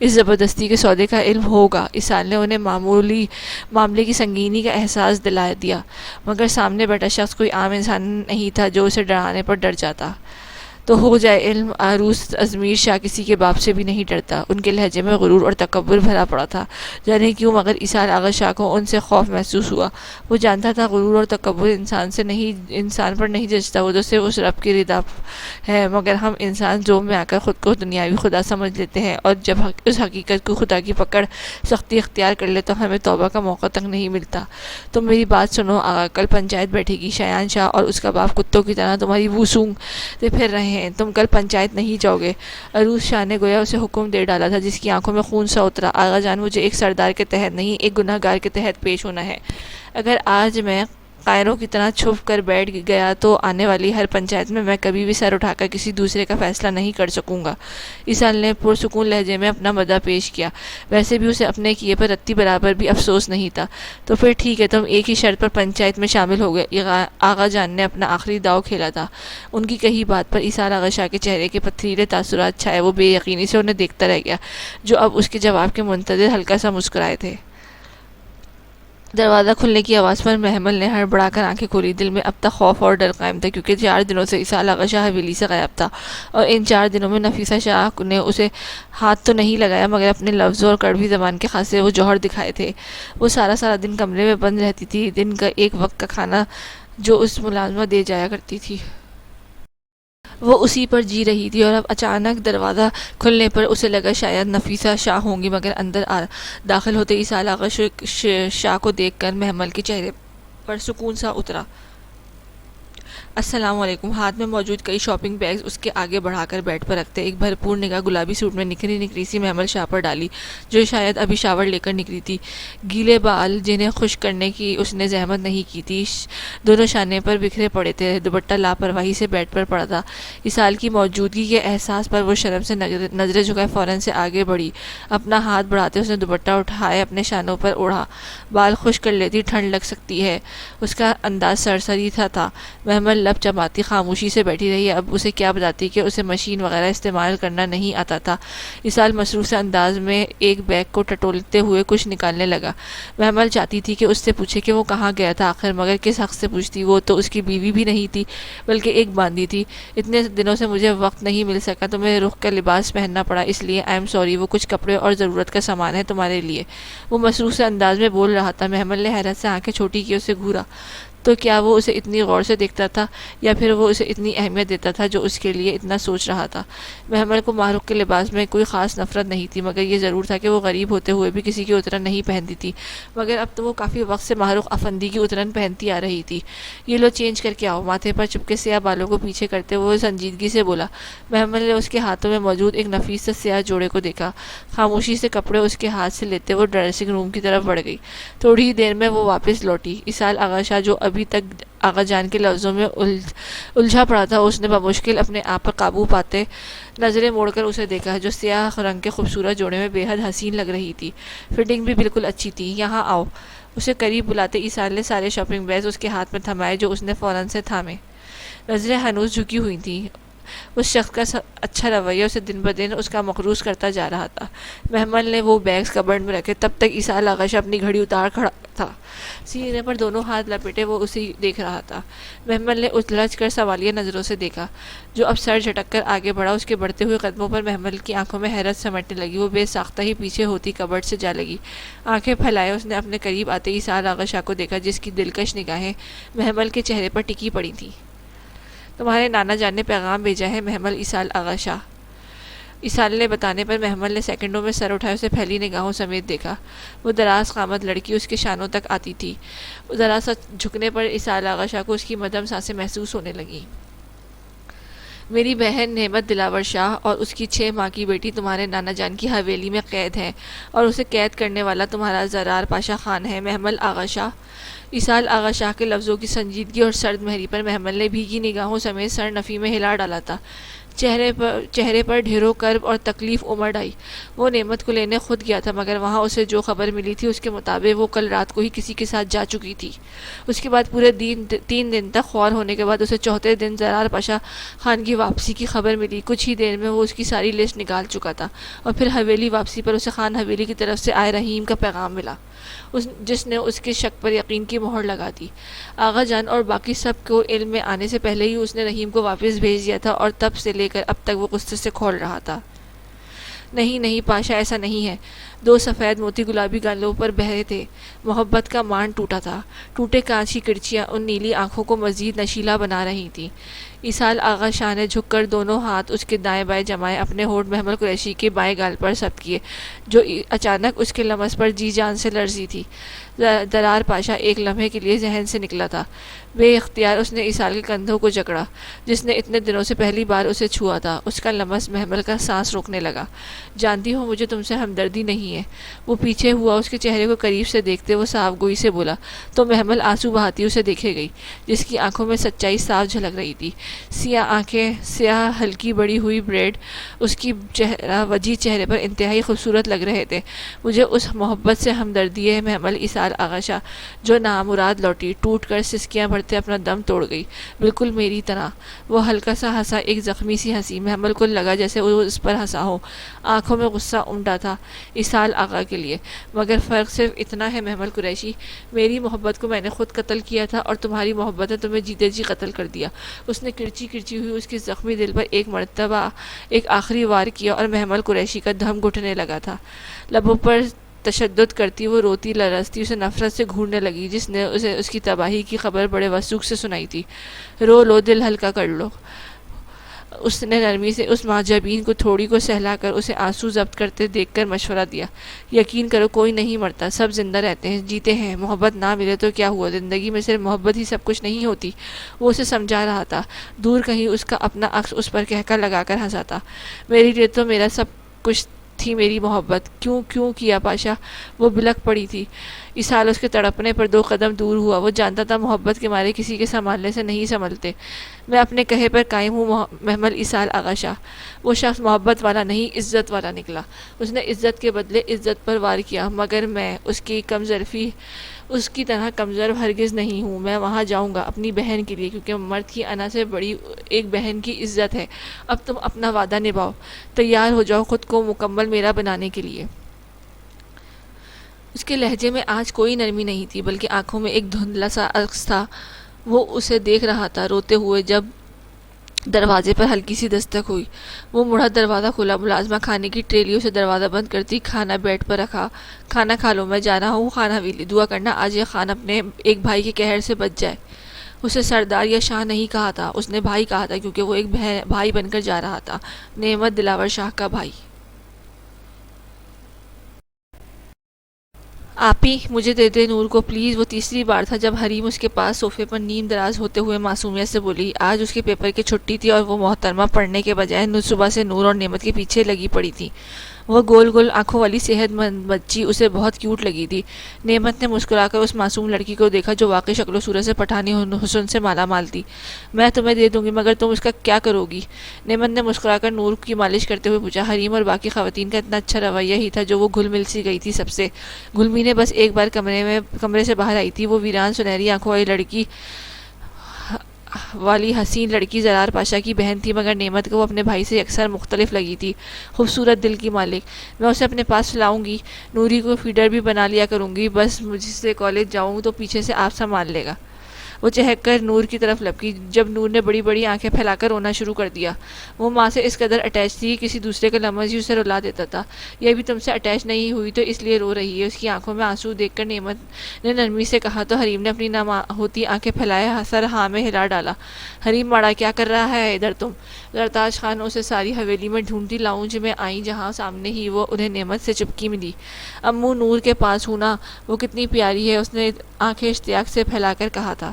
اس زبردستی کے سودے کا علم ہوگا۔ ایصال نے انہیں معاملے کی سنگینی کا احساس دلا دیا، مگر سامنے بیٹھا شخص کوئی عام انسان نہیں تھا جو اسے ڈرانے پر ڈر جاتا۔ تو ہو جائے علم، عروس ازمیر شاہ کسی کے باپ سے بھی نہیں ڈرتا۔ ان کے لہجے میں غرور اور تکبر بھرا پڑا تھا، جانے کیوں مگر ایصال آغا شاہ کو ان سے خوف محسوس ہوا۔ وہ جانتا تھا غرور اور تکبر انسان پر نہیں جچتا، وہ تو صرف اس رب کی رضا ہے، مگر ہم انسان ذوق میں آ کر خود کو دنیاوی خدا سمجھ لیتے ہیں، اور جب اس حقیقت کو خدا کی پکڑ سختی اختیار کر لے تو ہمیں توبہ کا موقع تک نہیں ملتا۔ تم میری بات سنو آغا، کل پنچایت بیٹھے گی، شایان شاہ اور اس کا باپ کتوں کی طرح تمہاری بو سونگتے پھر رہے ہیں, تم کل پنچایت نہیں جاؤ گے. عروس شاہ نے گویا اسے حکم دے ڈالا تھا جس کی آنکھوں میں خون سا اترا. آغا جان, مجھے ایک سردار کے تحت نہیں, ایک گناہ گار کے تحت پیش ہونا ہے. اگر آج میں قائروں کی طرح چھپ کر بیٹھ گیا تو آنے والی ہر پنچایت میں کبھی بھی سر اٹھا کر کسی دوسرے کا فیصلہ نہیں کر سکوں گا. اسال نے پرسکون لہجے میں اپنا مدعا پیش کیا. ویسے بھی اسے اپنے کیے پر رتی برابر بھی افسوس نہیں تھا. تو پھر ٹھیک ہے, تم ایک ہی شرط پر پنچایت میں شامل ہو گئے. آغا جان نے اپنا آخری داؤ کھیلا تھا. ان کی کہی بات پر اسال آغا شاہ کے چہرے کے پتھریلے تاثرات چھائے. وہ بے یقینی سے انہیں دیکھتا رہ گیا جو اب اس کے جواب کے منتظر ہلکا سا مسکرائے تھے. دروازہ کھلنے کی آواز پر محمل نے ہڑبڑا کر آنکھیں کھولی. دل میں اب تک خوف اور ڈر قائم تھا کیونکہ 4 دنوں سے اسال آغا شاہ حویلی سے غائب تھا, اور ان 4 دنوں میں نفیسہ شاہ نے اسے ہاتھ تو نہیں لگایا مگر اپنے لفظوں اور کڑوی زبان کے خاصے وہ جوہر دکھائے تھے. وہ سارا دن کمرے میں بند رہتی تھی. دن کا ایک وقت کا کھانا جو اس ملازمہ دے جایا کرتی تھی وہ اسی پر جی رہی تھی, اور اب اچانک دروازہ کھلنے پر اسے لگا شاید نفیسہ شاہ ہوں گی, مگر اندر داخل ہوتے اسال آغا شاہ کو دیکھ کر محمل کے چہرے پر سکون سا اترا. السلام علیکم. ہاتھ میں موجود کئی شاپنگ بیگز اس کے آگے بڑھا کر بیڈ پر رکھتے ایک بھرپور نگاہ گلابی سوٹ میں نکھری سی محمل شاہ پر ڈالی جو شاید ابھی شاور لے کر نکلی تھی. گیلے بال جنہیں خشک کرنے کی اس نے زحمت نہیں کی تھی دونوں شانے پر بکھرے پڑے تھے. دوپٹہ لاپرواہی سے بیڈ پر پڑا تھا. اسال کی موجودگی کے احساس پر وہ شرم سے نظریں جھکائے فوراً سے آگے بڑھی. اپنا ہاتھ بڑھاتے اس نے دوپٹہ اٹھائے اپنے شانوں پر اوڑھا. بال خشک کر لیتی, ٹھنڈ لگ سکتی ہے. اس کا انداز سرسری تھا. محمل لب چباتی خاموشی سے بیٹھی رہی. اب اسے کیا بتاتی کہ اسے مشین وغیرہ استعمال کرنا نہیں آتا تھا. اسال مصروف انداز میں ایک بیگ کو ٹٹولتے ہوئے کچھ نکالنے لگا. محمل چاہتی تھی کہ اس سے پوچھے کہ وہ کہاں گیا تھا آخر, مگر کس حق سے پوچھتی؟ وہ تو اس کی بیوی بھی نہیں تھی بلکہ ایک باندی تھی. اتنے دنوں سے مجھے وقت نہیں مل سکا تو میں رخ کا لباس پہننا پڑا, اس لیے آئی ایم سوری. وہ کچھ کپڑے اور ضرورت کا سامان ہے تمہارے لیے, وہ مصروف انداز میں بول رہا تھا. محمل نے حیرت سے آنکھیں چھوٹی کی اسے گھورا. تو کیا وہ اسے اتنی غور سے دیکھتا تھا یا پھر وہ اسے اتنی اہمیت دیتا تھا جو اس کے لیے اتنا سوچ رہا تھا؟ محمل کو ماہ رخ کے لباس میں کوئی خاص نفرت نہیں تھی, مگر یہ ضرور تھا کہ وہ غریب ہوتے ہوئے بھی کسی کی اترن نہیں پہنتی تھی. مگر اب تو وہ کافی وقت سے ماہ رخ افندی کی اترن پہنتی آ رہی تھی. یہ لو چینج کر کے آؤ. ماتھے پر چپکے سیاہ بالوں کو پیچھے کرتے وہ سنجیدگی سے بولا. محمل نے اس کے ہاتھوں میں موجود ایک نفیس سے سیاہ جوڑے کو دیکھا. خاموشی سے کپڑے اس کے ہاتھ سے لیتے وہ ڈریسنگ روم کی طرف بڑھ گئی. تھوڑی ہی دیر میں وہ واپس لوٹی. اسال آغا شاہ جو ابھی تک آغا جان کے لفظوں میں الجھا پڑا تھا, اس نے بمشکل اپنے آپ پر قابو پاتے نظریں موڑ کر اسے دیکھا جو سیاہ رنگ کے خوبصورت جوڑے میں بے حد حسین لگ رہی تھی. فٹنگ بھی بالکل اچھی تھی. یہاں آؤ. اسے قریب بلاتے اسال نے سارے شاپنگ بیگز اس کے ہاتھ میں تھمائے جو اس نے فوراً سے تھامے. نظریں ہنوز جھکی ہوئی تھیں. اس شخص کا اچھا رویہ اسے دن بدن اس کا مقروض کرتا جا رہا تھا. محمل نے وہ بیگز کبرڈ میں رکھے. تب تک اسال آغا شاہ اپنی گھڑی اتار کھڑا تھا. سینے پر دونوں ہاتھ لپیٹے وہ اسے دیکھ رہا تھا. محمل نے الجھ کر سوالیہ نظروں سے دیکھا جو اب سر جھٹک کر آگے بڑھا. اس کے بڑھتے ہوئے قدموں پر محمل کی آنکھوں میں حیرت سمٹنے لگی. وہ بے ساختہ ہی پیچھے ہوتی کبرڈ سے جا لگی. آنکھیں پھیلائے اس نے اپنے قریب آتے اسال آغا شاہ کو دیکھا جس کی دلکش نگاہیں محمل کے چہرے پر ٹکی پڑی تھیں. تمہارے نانا جان نے پیغام بھیجا ہے محمل. اسال آغا شاہ. اسال نے بتانے پر محمل نے سیکنڈوں میں سر اٹھائے اسے پھیلی نگاہوں سمیت دیکھا. وہ دراز قامت لڑکی اس کے شانوں تک آتی تھی. ذرا سا جھکنے پر اسال آغا شاہ کو اس کی مدھم سانسیں محسوس ہونے لگیں. میری بہن نعمت دلاور شاہ اور اس کی 6 ماہ کی بیٹی تمہارے نانا جان کی حویلی میں قید ہے, اور اسے قید کرنے والا تمہارا زرار پاشا خان ہے. محمل آغا شاہ. اسال آغا شاہ کے لفظوں کی سنجیدگی اور سرد مہری پر محمل نے بھیگی نگاہوں سمیت سر نفی میں ہلا ڈالا تھا. چہرے پر ڈھیروں کرب اور تکلیف امڑ آئی. وہ نعمت کو لینے خود گیا تھا مگر وہاں اسے جو خبر ملی تھی اس کے مطابق وہ کل رات کو ہی کسی کے ساتھ جا چکی تھی. اس کے بعد پورے 3 دن تک خوار ہونے کے بعد اسے چوتھے دن زرار پاشا خان کی واپسی کی خبر ملی. کچھ ہی دیر میں وہ اس کی ساری لسٹ نکال چکا تھا, اور پھر حویلی واپسی پر اسے خان حویلی کی طرف سے آئے رحیم کا پیغام ملا جس نے اس کے شک پر یقین کی مہر لگا دی. آغا جان اور باقی سب کو علم میں آنے سے پہلے ہی اس نے رحیم کو واپس بھیج دیا تھا, اور تب سے لے کر اب تک وہ غصے سے کھول رہا تھا. نہیں پاشا, ایسا نہیں ہے. 2 سفید موتی گلابی گالوں پر بہرے تھے. محبت کا مان ٹوٹا تھا. ٹوٹے کانچ کی کرچیاں ان نیلی آنکھوں کو مزید نشیلا بنا رہی تھیں. ایصال آغا شاہ نے جھک کر دونوں ہاتھ اس کے دائیں بائیں جمائے اپنے ہونٹ محمل قریشی کے بائیں گال پر ثبت کیے، جو اچانک اس کے لمس پر جی جان سے لرزی تھی۔ درار پاشا ایک لمحے کے لیے ذہن سے نکلا تھا۔ بے اختیار اس نے ایصال کے کندھوں کو جکڑا، جس نے اتنے دنوں سے پہلی بار اسے چھوا تھا۔ اس کا لمس محمل کا سانس روکنے لگا۔ جانتی ہو مجھے تم سے ہمدردی نہیں ہے۔ وہ پیچھے ہوا، اس کے چہرے کو قریب سے دیکھتے وہ صاف گوئی سے بولا، تو محمل آنسو بہاتی اسے دیکھے گئی، جس کی آنکھوں میں سچائی صاف جھلک رہی تھی۔ سیاہ آنکھیں، سیاہ ہلکی بڑی ہوئی بریڈ اس کی وجیح چہرے پر انتہائی خوبصورت لگ رہے تھے۔ مجھے اس محبت سے ہمدردی ہے محمل، ایصال آغا شاہ جو نامراد لوٹی، ٹوٹ کر سسکیاں بھرتے اپنا دم توڑ گئی، بالکل میری طرح۔ وہ ہلکا سا ہنسا، ایک زخمی سی ہنسی۔ محمل کو لگا جیسے وہ اس پر ہنسا ہو۔ آنکھوں میں غصہ امڈا تھا ایصال آغا کے لیے، مگر فرق صرف اتنا ہے محمل قریشی، میری محبت کو میں نے خود قتل کیا تھا اور تمہاری محبت نے تمہیں جیتے جی قتل کر دیا۔ اس نے کرچی کرچی ہوئی اس کے زخمی دل پر ایک مرتبہ ایک آخری وار کیا اور محمل قریشی کا دم گھٹنے لگا تھا۔ لبوں پر تشدد کرتی وہ روتی لرزتی اسے نفرت سے گھورنے لگی، جس نے اسے اس کی تباہی کی خبر بڑے وثوق سے سنائی تھی۔ رو لو، دل ہلکا کر لو۔ اس نے نرمی سے اس معجبین کو تھوڑی کو سہلا کر اسے آنسو ضبط کرتے دیکھ کر مشورہ دیا۔ یقین کرو کوئی نہیں مرتا، سب زندہ رہتے ہیں، جیتے ہیں۔ محبت نہ ملے تو کیا ہوا، زندگی میں صرف محبت ہی سب کچھ نہیں ہوتی۔ وہ اسے سمجھا رہا تھا، دور کہیں اس کا اپنا عکس اس پر کہکا لگا کر ہنسا تھا۔ میرے لیے تو میرا سب کچھ تھی میری محبت، کیوں کیا پاشا؟ وہ بلک پڑی تھی۔ ایصال اس کے تڑپنے پر 2 قدم دور ہوا۔ وہ جانتا تھا محبت کے مارے کسی کے سنبھالنے سے نہیں سنبھلتے۔ میں اپنے کہے پر قائم ہوں محمل ایصال آغا شاہ۔ وہ شخص محبت والا نہیں، عزت والا نکلا۔ اس نے عزت کے بدلے عزت پر وار کیا، مگر میں اس کی طرح کمزور ہرگز نہیں ہوں۔ میں وہاں جاؤں گا اپنی بہن کے لیے، کیونکہ مرد کی انا سے بڑی ایک بہن کی عزت ہے۔ اب تم اپنا وعدہ نبھاؤ، تیار ہو جاؤ خود کو مکمل میرا بنانے کے لیے۔ اس کے لہجے میں آج کوئی نرمی نہیں تھی، بلکہ آنکھوں میں ایک دھندلا سا عکس تھا۔ وہ اسے دیکھ رہا تھا روتے ہوئے۔ جب دروازے پر ہلکی سی دستک ہوئی، وہ مڑا، دروازہ کھلا۔ ملازمہ کھانے کی ٹریلی اسے دروازہ بند کرتی، کھانا بیڈ پر رکھا۔ کھانا کھا لو، میں جا رہا ہوں خان حویلی۔ دعا کرنا آج یہ خان اپنے ایک بھائی کے قہر سے بچ جائے۔ اسے سردار یا شاہ نہیں کہا تھا، اس نے بھائی کہا تھا، کیونکہ وہ ایک بھائی بن کر جا رہا تھا، نعمت دلاور شاہ کا بھائی۔ آپی مجھے دے دے نور کو پلیز۔ وہ تیسری بار تھا جب حریم اس کے پاس صوفے پر نیم دراز ہوتے ہوئے معصومیت سے بولی۔ آج اس کے پیپر کی چھٹی تھی اور وہ محترمہ پڑھنے کے بجائے صبح سے نور اور نعمت کے پیچھے لگی پڑی تھی۔ وہ گول گول آنکھوں والی صحت مند بچی اسے بہت کیوٹ لگی تھی۔ نعمت نے مسکرا کر اس معصوم لڑکی کو دیکھا جو واقعی شکل و صورت سے پٹھانی حسن سے مالا مال تھی۔ میں تمہیں دے دوں گی، مگر تم اس کا کیا کرو گی؟ نعمت نے مسکرا کر نور کی مالش کرتے ہوئے پوچھا۔ حریم اور باقی خواتین کا اتنا اچھا رویہ ہی تھا جو وہ گھل مل سی گئی تھی سب سے۔ گلمی نے بس ایک بار کمرے سے باہر آئی تھی۔ وہ ویران سنہری آنکھوں والی حسین لڑکی زرار پاشا کی بہن تھی، مگر نعمت کو وہ اپنے بھائی سے یکسر مختلف لگی تھی۔ خوبصورت دل کی مالک، میں اسے اپنے پاس لاؤں گی، نوری کو فیڈر بھی بنا لیا کروں گی، بس مجھ سے کالج جاؤں تو پیچھے سے آپ سنبھال لے گا۔ وہ چہک کر نور کی طرف لپکی، جب نور نے بڑی بڑی آنکھیں پھیلا کر رونا شروع کر دیا۔ وہ ماں سے اس قدر اٹیچ تھی کہ کسی دوسرے کا لمس ہی اسے رلا دیتا تھا۔ یہ بھی تم سے اٹیچ نہیں ہوئی تو اس لیے رو رہی ہے۔ اس کی آنکھوں میں آنسو دیکھ کر نعمت نے نرمی سے کہا تو حریم نے اپنی نہ ہوتی آنکھیں پھیلائے سر ہاں میں ہلا ڈالا۔ حریم ماڑا کیا کر رہا ہے ادھر تم؟ زرتاج خان اسے ساری حویلی میں ڈھونڈتی لاؤنج میں آئیں، جہاں سامنے ہی وہ انہیں نعمت سے چپکی ملی۔ امو نور کے پاس ہوں نا، وہ کتنی پیاری ہے، اس نے آنکھیں اشتیاق سے پھیلا کر کہا تھا۔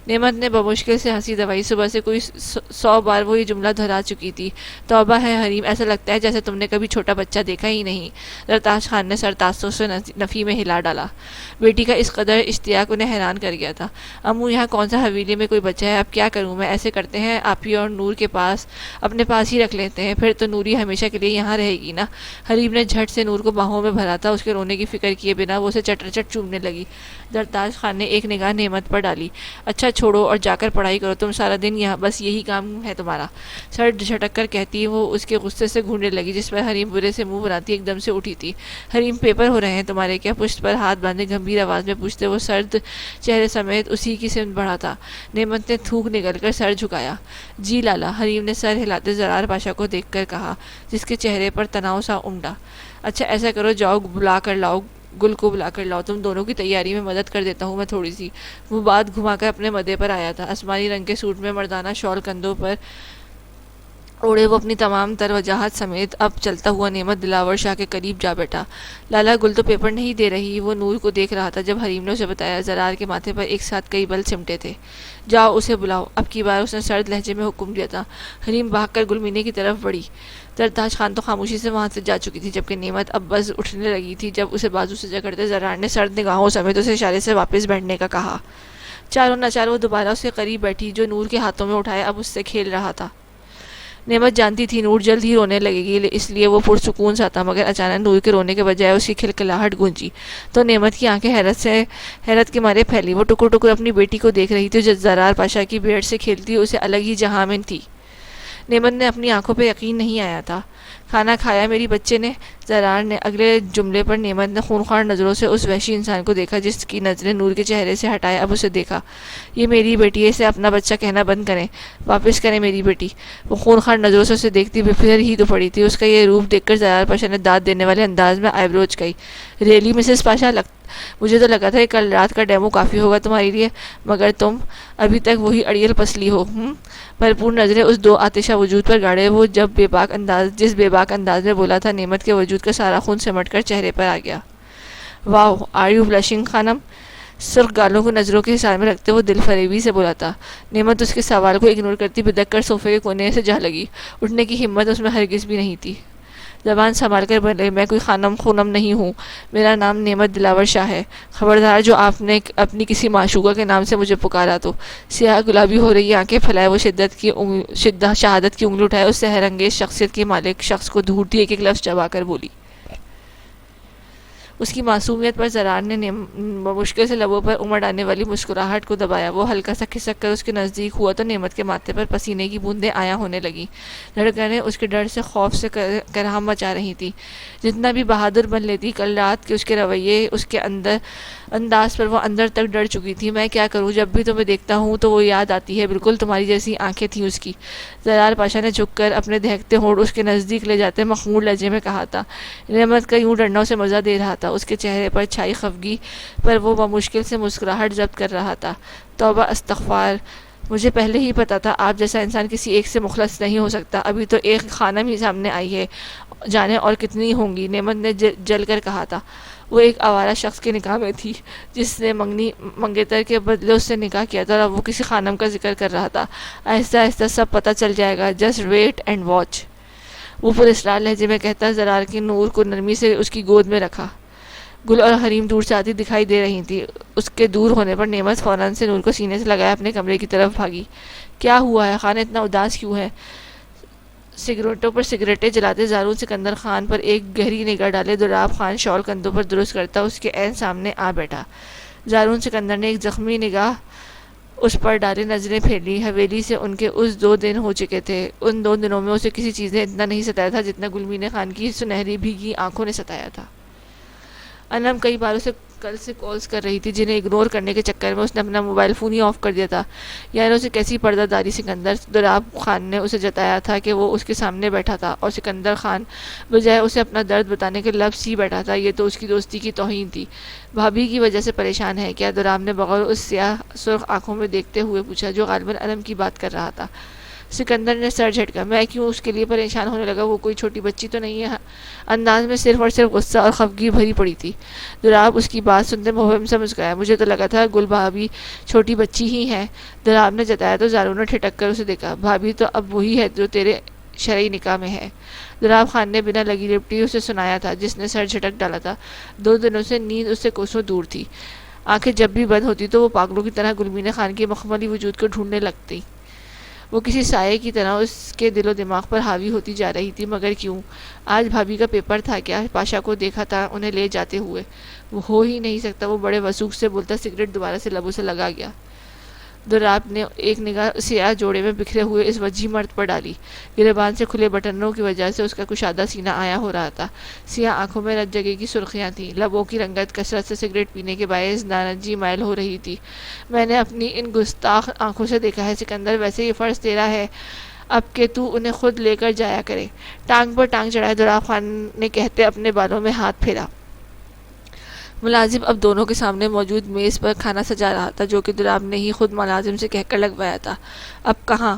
نعمت نے بمشکل سے ہنسی دبائی۔ صبح سے کوئی 100 بار وہ یہ جملہ دہرا چکی تھی۔ توبہ ہے حریم، ایسا لگتا ہے جیسے تم نے کبھی چھوٹا بچہ دیکھا ہی نہیں۔ زرتاج خان نے سر تاثر سے نفی میں ہلا ڈالا۔ بیٹی کا اس قدر اشتیاق انہیں حیران کر گیا تھا۔ امو یہاں کون سا حویلی میں کوئی بچہ ہے، اب کیا کروں میں؟ ایسے کرتے ہیں آپی اور نور کے پاس اپنے پاس ہی رکھ لیتے ہیں، پھر تو نوری ہمیشہ کے لیے یہاں رہے گی نا۔ حریم نے جھٹ سے نور کو باہوں میں بھرا تھا۔ اس کے رونے کی فکر کیے بنا وہ اسے چٹر چٹ چومنے لگی۔ زرتاج خان نے ایک نگاہ نعمت پر ڈالی۔ اچھا چھوڑو اور جا کر پڑھائی کرو، تم سارا دن یہاں بس یہی کام ہے تمہارا، سر جھٹک کر کہتی وہ اس کے غصے سے گھونڈنے لگی، جس پر حریم برے سے منہ بناتی ایک دم سے اٹھی تھی۔ حریم پیپر ہو رہے ہیں تمہارے کیا؟ پشت پر ہاتھ باندھے گمبھیر آواز میں پوچھتے وہ سرد چہرے سمیت اسی کی سمت بڑھا تھا۔ نعمت نے تھوک نگل کر سر جھکایا۔ جی لالا، حریم نے سر ہلاتے زرار پاشا کو دیکھ کر کہا، جس کے چہرے پر تناؤ سا امڈا۔ اچھا ایسا کرو، جاؤ بلا کر لاؤ گل کو بلا کر لاؤ، تم دونوں کی تیاری میں مدد کر دیتا ہوں میں تھوڑی سی۔ وہ بات گھما کر اپنے مدے پر آیا تھا۔ آسمانی رنگ کے سوٹ میں مردانہ شال کندھوں پر اوڑے وہ اپنی تمام تر وجاہت سمیت اب چلتا ہوا نعمت دلاور شاہ کے قریب جا بیٹھا۔ لالا گل تو پیپر نہیں دے رہی، وہ نور کو دیکھ رہا تھا۔ جب حریم نے اسے بتایا زرار کے ماتھے پر ایک ساتھ کئی بل سمٹے تھے۔ جاؤ اسے بلاؤ، اب کی بار اس نے سرد لہجے میں حکم دیا تھا۔ حریم بھاگ کر گلمینے کی طرف بڑھی۔ سرتاج خان تو خاموشی سے وہاں سے جا چکی تھی، جبکہ نعمت اب بس اٹھنے لگی تھی جب اسے بازو سے جکڑتے زرار نے سرد نگاہوں سمیت اسے اشارے سے واپس بیٹھنے کا کہا۔ چاروں ناچار وہ دوبارہ اس کے قریب بیٹھی جو نور کے ہاتھوں میں اٹھائے اب اس سے کھیل رہا تھا۔ نعمت جانتی تھی نور جلد ہی رونے لگے گی، اس لیے وہ پرسکون سا تھا، مگر اچانک نور کے رونے کے بجائے اس کی کھلکھلاہٹ گونجی تو نعمت کی آنکھیں حیرت کے مارے پھیلی۔ وہ ٹکر ٹکر اپنی بیٹی کو دیکھ رہی تھی جو زرار پاشا کی بیڑ سے کھیلتی اسے الگ ہی جہاں میں تھی۔ نعمت نے اپنی آنکھوں پہ یقین نہیں آیا تھا۔ کھانا کھایا میری بچے نے؟ زرار نے اگلے جملے پر نعمت نے خونخوار نظروں سے اس وحشی انسان کو دیکھا جس کی نظریں نور کے چہرے سے ہٹائے اب اسے دیکھا۔ یہ میری بیٹی ہے، اسے اپنا بچہ کہنا بند کریں، واپس کریں میری بیٹی۔ وہ خونخوار نظروں سے اسے دیکھتی پھر ہی تو پڑی تھی۔ اس کا یہ روپ دیکھ کر زرار پاشا نے داد دینے والے انداز میں آئی برو اچکائی۔ ریلی مسز پاشا، مجھے تو لگا تھا کہ کل رات کا ڈیمو کافی ہوگا تمہارے لیے، مگر تم ابھی تک وہی اڑیل پسلی ہو۔ بھرپور نظریں اس دو آتشہ وجود پر گاڑے وہ جس بے باک انداز میں بولا تھا، نعمت کے وجود کا سارا خون سمٹ کر چہرے پر آ گیا۔ واو، آر یو بلشنگ خانم؟ سرخ گالوں کو نظروں کے حصار میں رکھتے وہ دل فریبی سے بولا تھا۔ نعمت اس کے سوال کو اگنور کرتی بدک کر صوفے کے کونے سے جا لگی۔ اٹھنے کی ہمت اس میں ہرگز بھی نہیں تھی۔ زبان سنبھال کر بولے، میں کوئی خانم خونم نہیں ہوں، میرا نام نعمت دلاور شاہ ہے۔ خبردار جو آپ نے اپنی کسی معشوقہ کے نام سے مجھے پکارا تو۔ سیاہ گلابی ہو رہی آنکھیں پھیلائے وہ شہادت کی انگلی اٹھائے اس سحر انگیز شخصیت کے مالک شخص کو ڈھونڈتی ایک لفظ چبا کر بولی۔ اس کی معصومیت پر زرار نے مشکل سے لبوں پر امڑ آنے والی مسکراہٹ کو دبایا۔ وہ ہلکا سا کھسک کر اس کے نزدیک ہوا تو نعمت کے ماتھے پر پسینے کی بوندیں آیا ہونے لگیں۔ دھڑکنیں اس کے ڈر سے خوف سے کرہم مچا رہی تھی۔ جتنا بھی بہادر بن لیتی، کل رات کے اس کے رویے، اس کے انداز پر وہ اندر تک ڈر چکی تھی۔ میں کیا کروں، جب بھی تمہیں دیکھتا ہوں تو وہ یاد آتی ہے، بالکل تمہاری جیسی آنکھیں تھیں اس کی۔ زرار پاشا نے جھک کر اپنے دہکتے ہونٹ اس کے نزدیک لے جاتے مخمور لہجے میں کہا تھا۔ نعمت کا یوں ڈرنا اسے مزہ دے رہا تھا۔ اس کے چہرے پر چھائی خفگی پر وہ بمشکل سے مسکراہٹ ضبط کر رہا تھا۔ توبہ استغفار، مجھے پہلے ہی پتا تھا آپ جیسا انسان کسی ایک سے مخلص نہیں ہو سکتا۔ ابھی تو ایک خانم ہی سامنے آئی ہے، جانے اور کتنی ہوں گی، نعمت نے جل کر کہا تھا۔ وہ ایک آوارہ شخص کے نکاح میں تھی جس نے منگیتر کے بدلے اس سے نکاح کیا تھا، اور اب وہ کسی خانم کا ذکر کر رہا تھا۔ آہستہ آہستہ سب پتہ چل جائے گا، جسٹ ویٹ اینڈ واچ، وہ پر اسرار لہجے میں کہتا زرار کی نور کو نرمی سے اس کی گود میں رکھا۔ گل اور حریم دور سے آتی دکھائی دے رہی تھی۔ اس کے دور ہونے پر نعمت فوراً سے نور کو سینے سے لگائے اپنے کمرے کی طرف بھاگی۔ کیا ہوا ہے خان، اتنا اداس کیوں ہے؟ سگریٹوں پر سگریٹیں جلاتے زارون سکندر خان پر ایک گہری نگاہ ڈالے دولاب خان شال کندھوں پر درست کرتا اس کے عین سامنے آ بیٹھا۔ زارون سکندر نے ایک زخمی نگاہ اس پر ڈالے نظریں پھیری۔ حویلی سے ان کے اس 2 دن ہو چکے تھے۔ ان 2 دنوں میں اسے کسی چیز نے اتنا نہیں ستایا تھا جتنا گلمین خان کی سنہری بھیگی آنکھوں نے ستایا تھا۔ انم کئی بار اسے کل سے کالز کر رہی تھی جنہیں اگنور کرنے کے چکر میں اس نے اپنا موبائل فون ہی آف کر دیا تھا۔ یعنی اسے کیسی پردہ داری سکندر دولاب خان نے اسے جتایا تھا کہ وہ اس کے سامنے بیٹھا تھا اور سکندر خان بجائے اسے اپنا درد بتانے کے لفظ ہی بیٹھا تھا۔ یہ تو اس کی دوستی کی توہین تھی۔ بھابھی کی وجہ سے پریشان ہے کیا؟ دولاب نے بغور اس سیاہ سرخ آنکھوں میں دیکھتے ہوئے پوچھا جو غالباً انم کی بات کر رہا تھا۔ سکندر نے سر جھٹکا۔ میں کیوں اس کے لیے پریشان ہونے لگا؟ وہ کوئی چھوٹی بچی تو نہیں ہے۔ انداز میں صرف اور صرف غصہ اور خفگی بھری پڑی تھی۔ دولاب اس کی بات سنتے مبہم سے مسکرایا۔ مجھے تو لگا تھا گل بھابھی چھوٹی بچی ہی ہے، دولاب نے جتایا تو زارون نے ٹھٹک کر اسے دیکھا۔ بھابھی تو اب وہی ہے جو تیرے شرعی نکاح میں ہے، دولاب خان نے بنا لگی لپٹی اسے سنایا تھا جس نے سر جھٹک ڈالا تھا۔ 2 دنوں سے نیند اس سے کوسوں دور تھی۔ آنکھیں جب بھی بند ہوتی تو وہ پاگلوں کی طرح گلمین خان کے مخملی وجود کو ڈھونڈنے لگتی۔ وہ کسی سائے کی طرح اس کے دل و دماغ پر حاوی ہوتی جا رہی تھی، مگر کیوں؟ آج بھابھی کا پیپر تھا کیا؟ پاشا کو دیکھا تھا انہیں لے جاتے ہوئے، وہ ہو ہی نہیں سکتا۔ وہ بڑے وثوق سے بولتا سگریٹ دوبارہ سے لبوں سے لگا گیا۔ دولاب نے ایک نگاہ سیاہ جوڑے میں بکھرے ہوئے اس وجی مرد پر ڈالی۔ گریبان سے کھلے بٹنوں کی وجہ سے اس کا کشادہ سینہ آیا ہو رہا تھا۔ سیاہ آنکھوں میں رت جگہ کی سرخیاں تھیں۔ لبوں کی رنگت کثرت سے سگریٹ پینے کے باعث نارنجی مائل ہو رہی تھی۔ میں نے اپنی ان گستاخ آنکھوں سے دیکھا ہے سکندر، ویسے یہ فرض تیرا ہے اب کہ تو انہیں خود لے کر جایا کرے۔ ٹانگ پر ٹانگ چڑھائے دولاب خان نے کہتے اپنے بالوں میں ہاتھ پھیرا۔ ملازم اب دونوں کے سامنے موجود میز پر کھانا سجا رہا تھا، جو کہ دولاب نے ہی خود ملازم سے کہہ کر لگوایا تھا۔ اب کہاں؟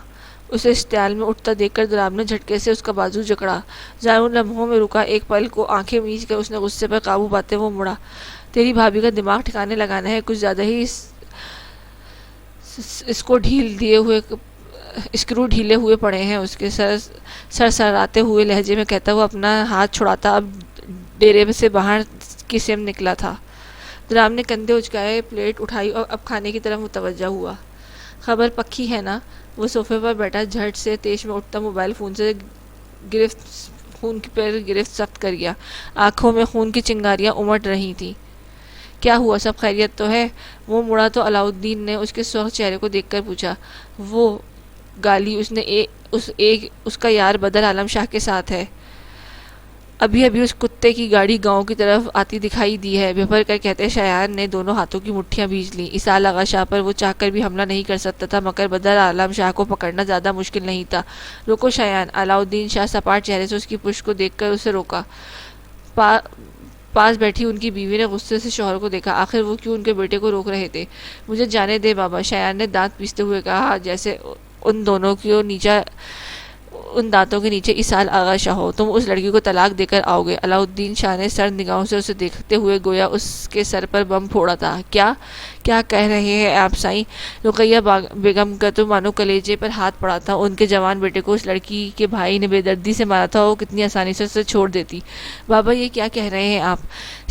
اسے اشتعال میں اٹھتا دیکھ کر دولاب نے جھٹکے سے اس کا بازو جکڑا۔ جانور لمحوں میں رکا، ایک پل کو آنکھیں میچ کر اس نے غصے پر قابو پاتے وہ مڑا۔ تیری بھابھی کا دماغ ٹھکانے لگانا ہے، کچھ زیادہ ہی اس کو اسکرو ڈھیلے ہوئے پڑے ہیں۔ اس کے سرسراتے ہوئے لہجے میں کہتا وہ اپنا ہاتھ چھڑاتا اب ڈیرے سے باہر کی سمت نکلا تھا۔ دولاب نے کندھے اچکائے، پلیٹ اٹھائی اور اب کھانے کی طرف متوجہ ہوا۔ خبر پکی ہے نا؟ وہ صوفے پر بیٹھا جھٹ سے تیش میں اٹھتا موبائل فون پر گرفت سخت کر گیا۔ آنکھوں میں خون کی چنگاریاں امٹ رہی تھیں۔ کیا ہوا؟ سب خیریت تو ہے؟ وہ مڑا تو علاؤالدین نے اس کے سرخ چہرے کو دیکھ کر پوچھا۔ وہ گالی اس کا یار بدر عالم شاہ کے ساتھ ہے۔ ابھی اس کتے کی گاڑی گاؤں کی طرف آتی دکھائی دی ہے، بھپر کر کہتے شایان نے دونوں ہاتھوں کی مٹھیاں بیچ لیں۔ اسحاق آغا شاہ پر وہ چاہ کر بھی حملہ نہیں کر سکتا تھا، مگر بدر عالم شاہ کو پکڑنا زیادہ مشکل نہیں تھا۔ رکو شایان! علاؤالدین شاہ سپاٹ چہرے سے اس کی پشت کو دیکھ کر اسے روکا۔ پاس بیٹھی ان کی بیوی نے غصے سے شوہر کو دیکھا۔ آخر وہ کیوں ان کے بیٹے کو روک رہے تھے؟ مجھے جانے دے بابا، شایان نے دانت پیستے ہوئے کہا، جیسے ان دانتوں کے نیچے اسحاق آغا شاہ ہو۔ تم اس لڑکی کو طلاق دے کر آؤ گے؟ علاؤالدین شاہ نے سرد نگاہوں سے اسے دیکھتے ہوئے گویا اس کے سر پر بم پھوڑا تھا۔ کیا کہہ رہے ہیں آپ سائیں؟ رقیہ بیگم کا تو مانو کلیجے پر ہاتھ پڑا تھا۔ ان کے جوان بیٹے کو اس لڑکی کے بھائی نے بے دردی سے مارا تھا، وہ کتنی آسانی سے اسے چھوڑ دیتی۔ بابا یہ کیا کہہ رہے ہیں آپ؟